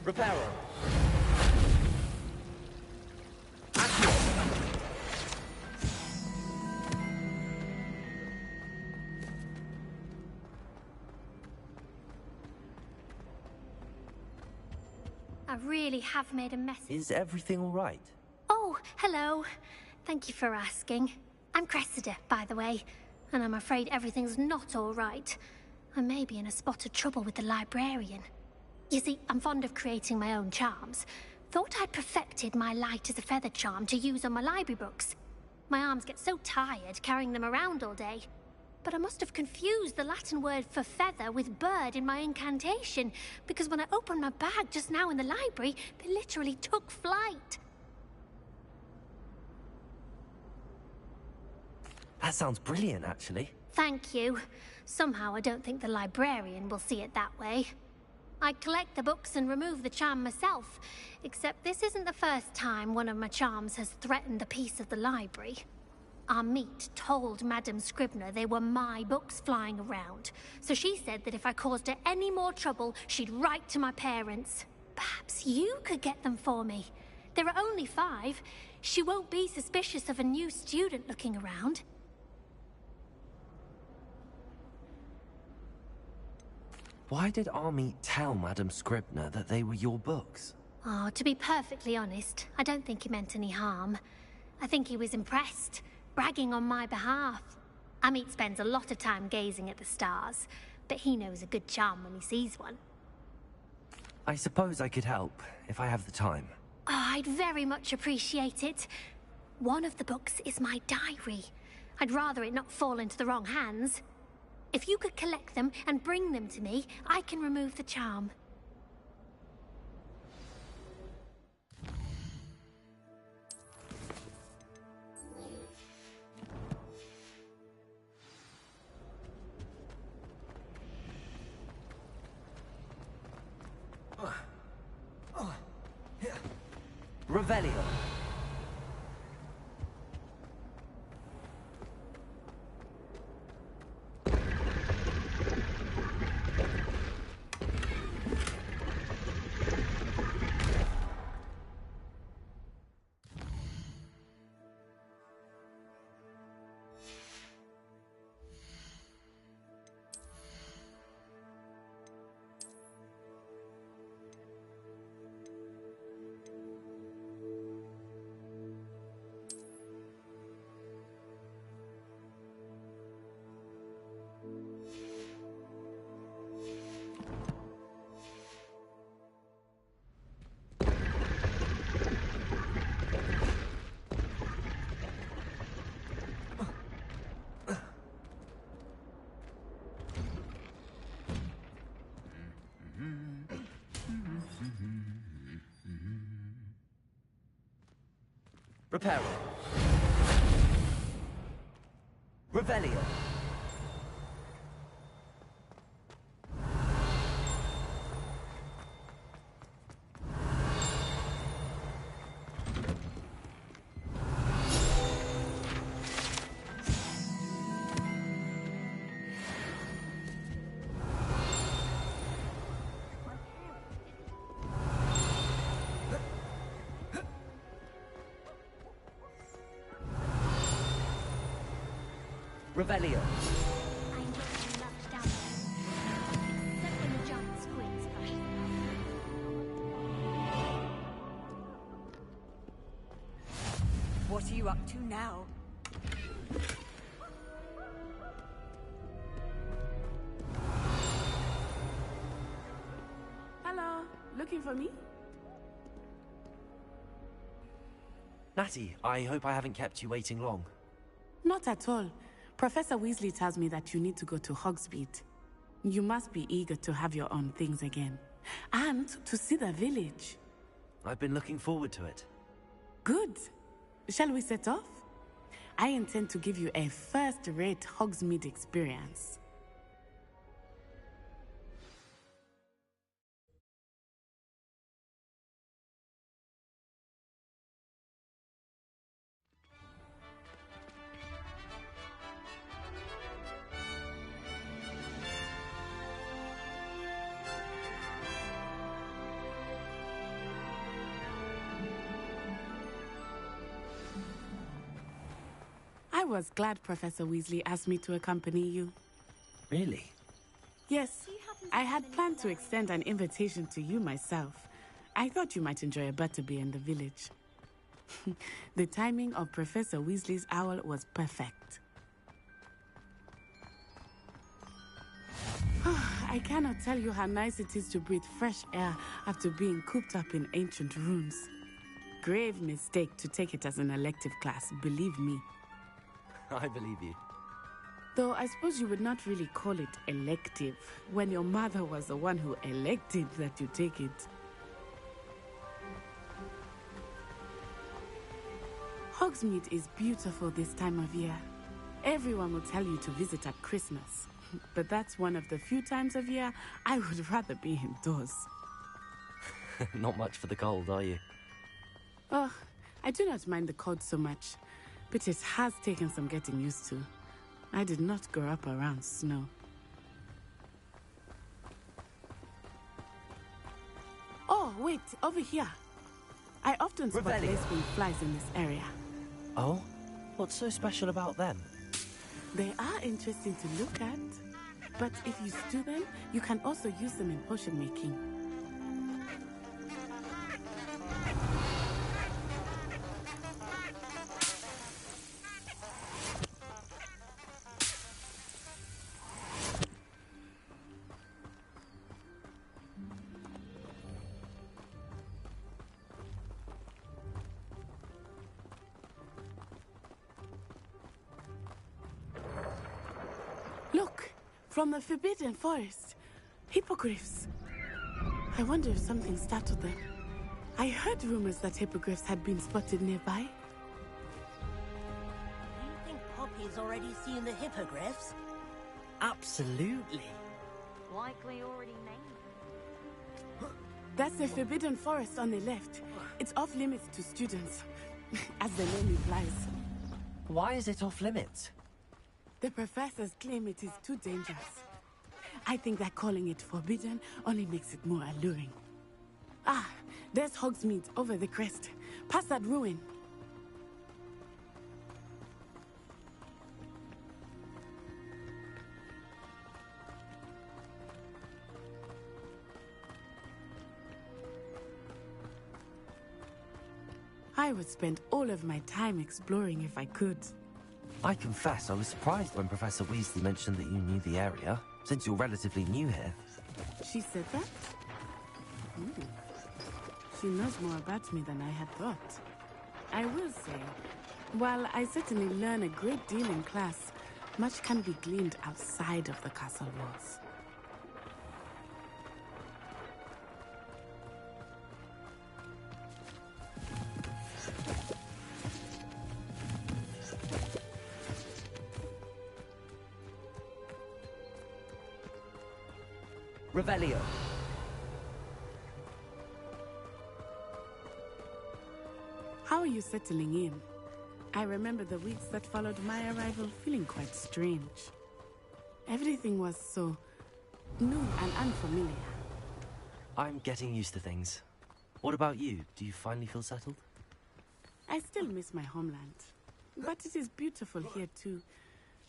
Reparo. really have made a mess. Is everything all right? Oh, hello. Thank you for asking. I'm Cressida, by the way, and I'm afraid everything's not all right. I may be in a spot of trouble with the librarian. You see, I'm fond of creating my own charms. Thought I'd perfected my light as a feather charm to use on my library books. My arms get so tired carrying them around all day. But I must have confused the Latin word for feather with bird in my incantation, because when I opened my bag just now in the library, they literally took flight. That sounds brilliant, actually. Thank you. Somehow I don't think the librarian will see it that way. I collect the books and remove the charm myself, except this isn't the first time one of my charms has threatened the peace of the library. Our meet told Madame Scribner they were my books flying around, so she said that if I caused her any more trouble, she'd write to my parents. Perhaps you could get them for me. There are only 5. She won't be suspicious of a new student looking around. Why did Army tell Madame Scribner that they were your books? Oh, to be perfectly honest, I don't think he meant any harm. I think he was impressed, bragging on my behalf. Amit spends a lot of time gazing at the stars, but he knows a good charm when he sees one. I suppose I could help, if I have the time. Oh, I'd very much appreciate it. One of the books is my diary. I'd rather it not fall into the wrong hands. If you could collect them and bring them to me, I can remove the charm. Revelio. Reparo. Revelio. Revelio. What are you up to now? Hello, looking for me? Natty, I hope I haven't kept you waiting long. Not at all. Professor Weasley tells me that you need to go to Hogsmeade. You must be eager to have your own things again. And to see the village. I've been looking forward to it. Good. Shall we set off? I intend to give you a first-rate Hogsmeade experience. I was glad Professor Weasley asked me to accompany you. Really? Yes, I had planned to extend an invitation to you myself, I thought you might enjoy a butterbeer in the village. The timing of Professor Weasley's owl was perfect. I cannot tell you how nice it is to breathe fresh air after being cooped up in ancient ruins. Grave mistake to take it as an elective class, believe me. I believe you. Though I suppose you would not really call it elective when your mother was the one who elected that you take it. Hogsmeade is beautiful this time of year. Everyone will tell you to visit at Christmas. But that's one of the few times of year I would rather be indoors. Not much for the cold, are you? Oh, I do not mind the cold so much, but it has taken some getting used to. I did not grow up around snow. Oh, wait, over here. I often spot lacewing flies in this area. Oh? What's so special about them? They are interesting to look at, but if you stew them, you can also use them in potion making. Look, from the Forbidden Forest. Hippogriffs. I wonder if something startled them. I heard rumors that hippogriffs had been spotted nearby. Do you think Poppy's already seen the hippogriffs? Absolutely. Likely already named them. That's the Forbidden Forest on the left. It's off limits to students, as the name implies. Why is it off limits? The professors claim it is too dangerous. I think that calling it forbidden only makes it more alluring. Ah, there's Hogsmeade over the crest. Past that ruin. I would spend all of my time exploring if I could. I confess I was surprised when Professor Weasley mentioned that you knew the area, since you're relatively new here. She said that? She knows more about me than I had thought. I will say, while I certainly learn a great deal in class, much can be gleaned outside of the castle walls. Revelio. How are you settling in? I remember the weeks that followed my arrival feeling quite strange. Everything was so new and unfamiliar. I'm getting used to things. What about you? Do you finally feel settled? I still miss my homeland, but it is beautiful here too.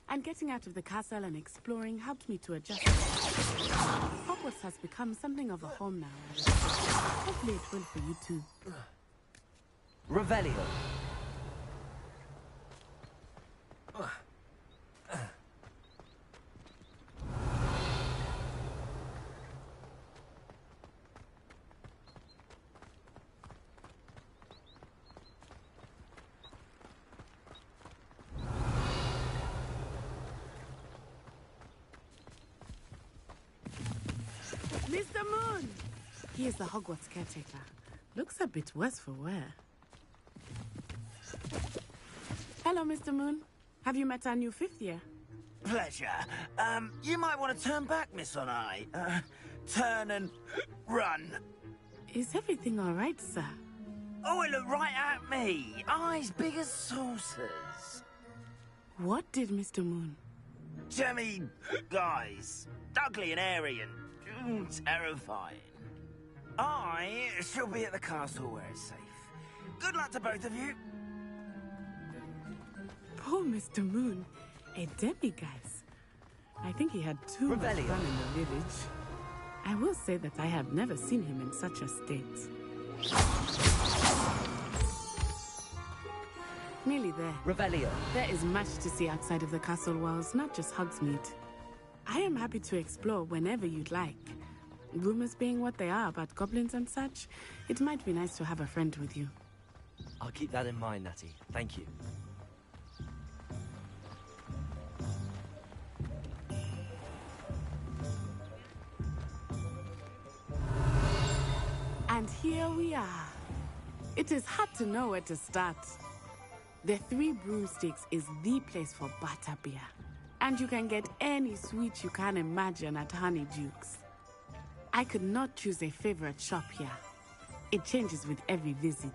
And getting out of the castle and exploring helped me to adjust. Hogwarts has become something of a home now. Hopefully it will for you too. Revelio. Mr. Moon! He is the Hogwarts caretaker. Looks a bit worse for wear. Hello, Mr. Moon. Have you met our new fifth year? Pleasure. You might want to turn back, Miss Onai. Turn and run. Is everything all right, sir? Oh, it looked right at me. Eyes big as saucers. What did Mr. Moon? Jemmy, guys. Ugly and airy and terrifying. I shall be at the castle where it's safe. Good luck to both of you. Poor Mr. Moon. A demiguise. I think he had too much fun in the village. I will say that I have never seen him in such a state. Nearly there. Revelio. There is much to see outside of the castle walls, not just Hogsmeade. I am happy to explore whenever you'd like. Rumors being what they are about goblins and such, it might be nice to have a friend with you. I'll keep that in mind, Natty. Thank you. And here we are. It is hard to know where to start. The Three Broomsticks is the place for butterbeer. And you can get any sweet you can imagine at Honeydukes. I could not choose a favorite shop here. It changes with every visit.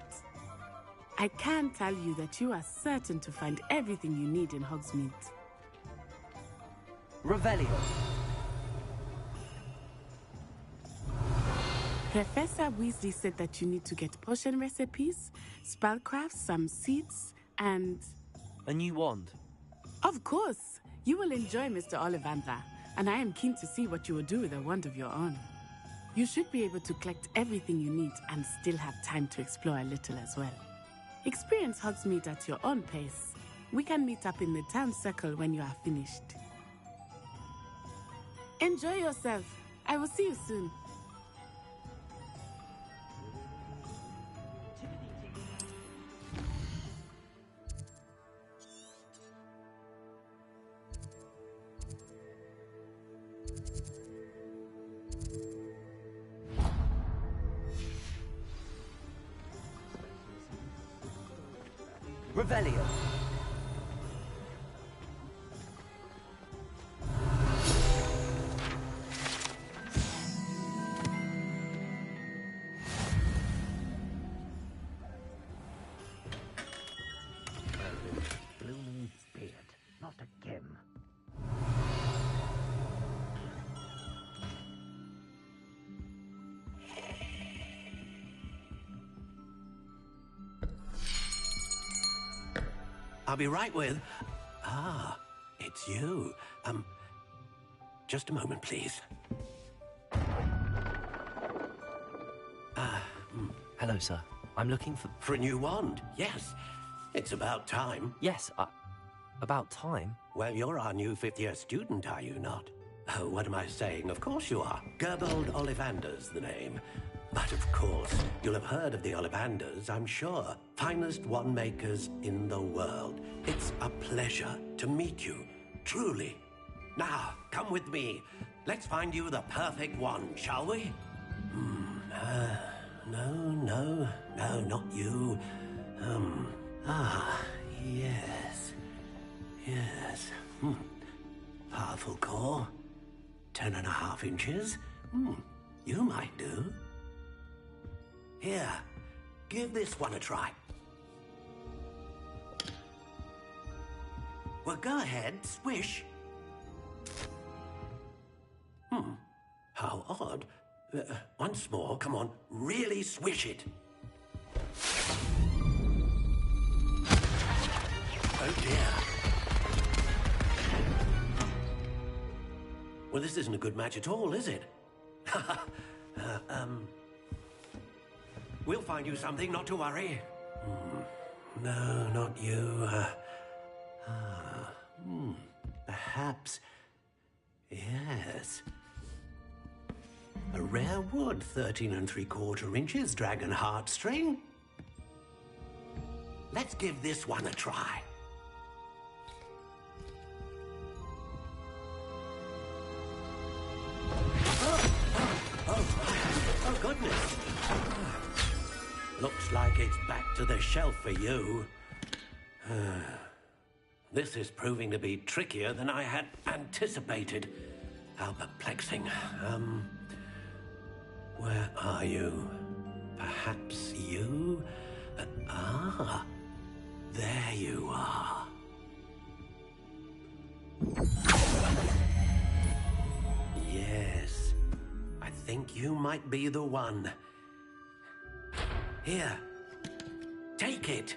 I can tell you that you are certain to find everything you need in Hogsmeade. Revelio. Professor Weasley said that you need to get potion recipes, spellcrafts, some seeds, and... A new wand. Of course! You will enjoy Mr. Ollivander, and I am keen to see what you will do with a wand of your own. You should be able to collect everything you need and still have time to explore a little as well. Experience Hogsmeade at your own pace. We can meet up in the town circle when you are finished. Enjoy yourself. I will see you soon. Revelio. Blooming beard, not again. I'll be right with... Ah, it's you. Just a moment, please. Hello, sir. I'm looking for... For a new wand, yes. It's about time. Yes, about time? Well, you're our new fifth-year student, are you not? Oh, what am I saying? Of course you are. Gerbold Ollivander's the name. But of course, you'll have heard of the Ollivanders, I'm sure. Finest wand makers in the world. It's a pleasure to meet you, truly. Now, come with me. Let's find you the perfect wand, shall we? No, not you. Yes. Powerful core. 10.5 inches. You might do. Here, give this one a try. Well, go ahead, swish. How odd. Once more, come on, really swish it. Oh dear. Well, this isn't a good match at all, is it? We'll find you something, not to worry. No, not you. Perhaps... Yes. A rare wood, 13 3/4 inches, dragon heartstring. Let's give this one a try. Oh, goodness. Looks like it's back to the shelf for you. This is proving to be trickier than I had anticipated. How perplexing. Where are you? Perhaps you? There you are. Yes, I think you might be the one. Here, take it.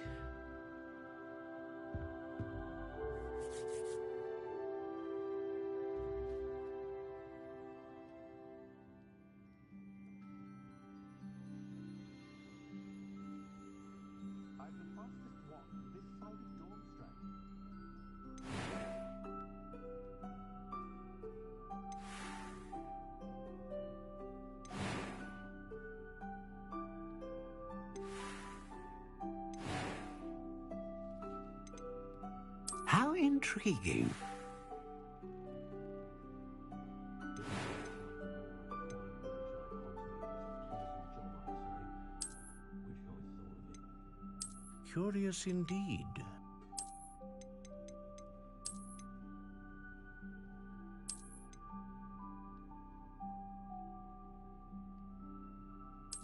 How intriguing. Curious indeed.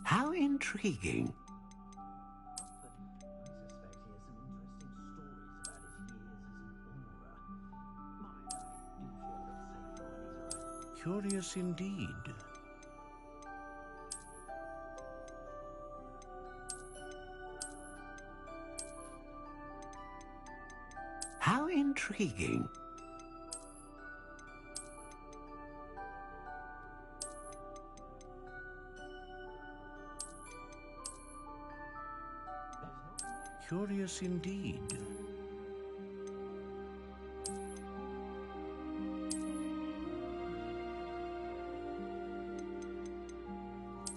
How intriguing. Curious indeed. How intriguing. Curious indeed.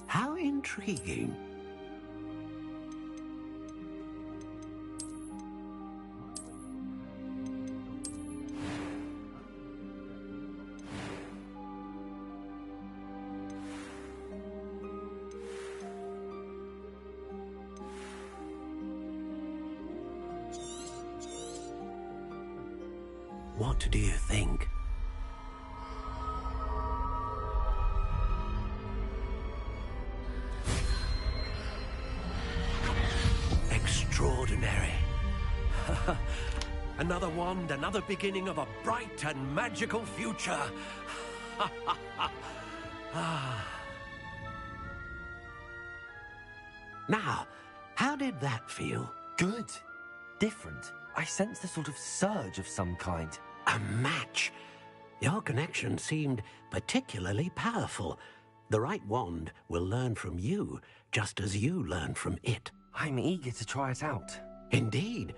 How intriguing. What do you think? Extraordinary. Another wand, another beginning of a bright and magical future. Now, how did that feel? Good. Different. I sensed a sort of surge of some kind. A match. Your connection seemed particularly powerful. The right wand will learn from you, just as you learn from it. I'm eager to try it out. Indeed.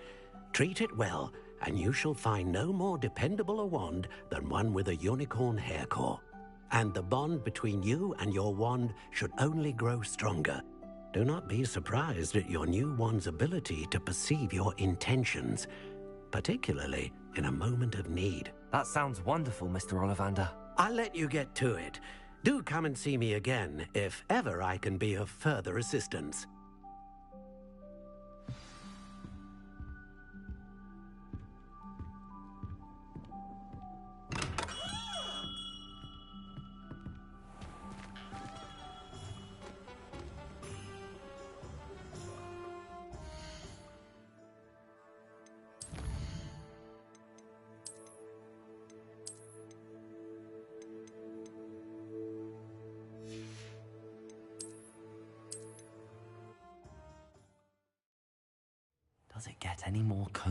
Treat it well, and you shall find no more dependable a wand than one with a unicorn hair core. And the bond between you and your wand should only grow stronger. Do not be surprised at your new wand's ability to perceive your intentions, particularly in a moment of need. That sounds wonderful, Mr. Ollivander. I'll let you get to it. Do come and see me again if ever I can be of further assistance. Does it get any more cozy?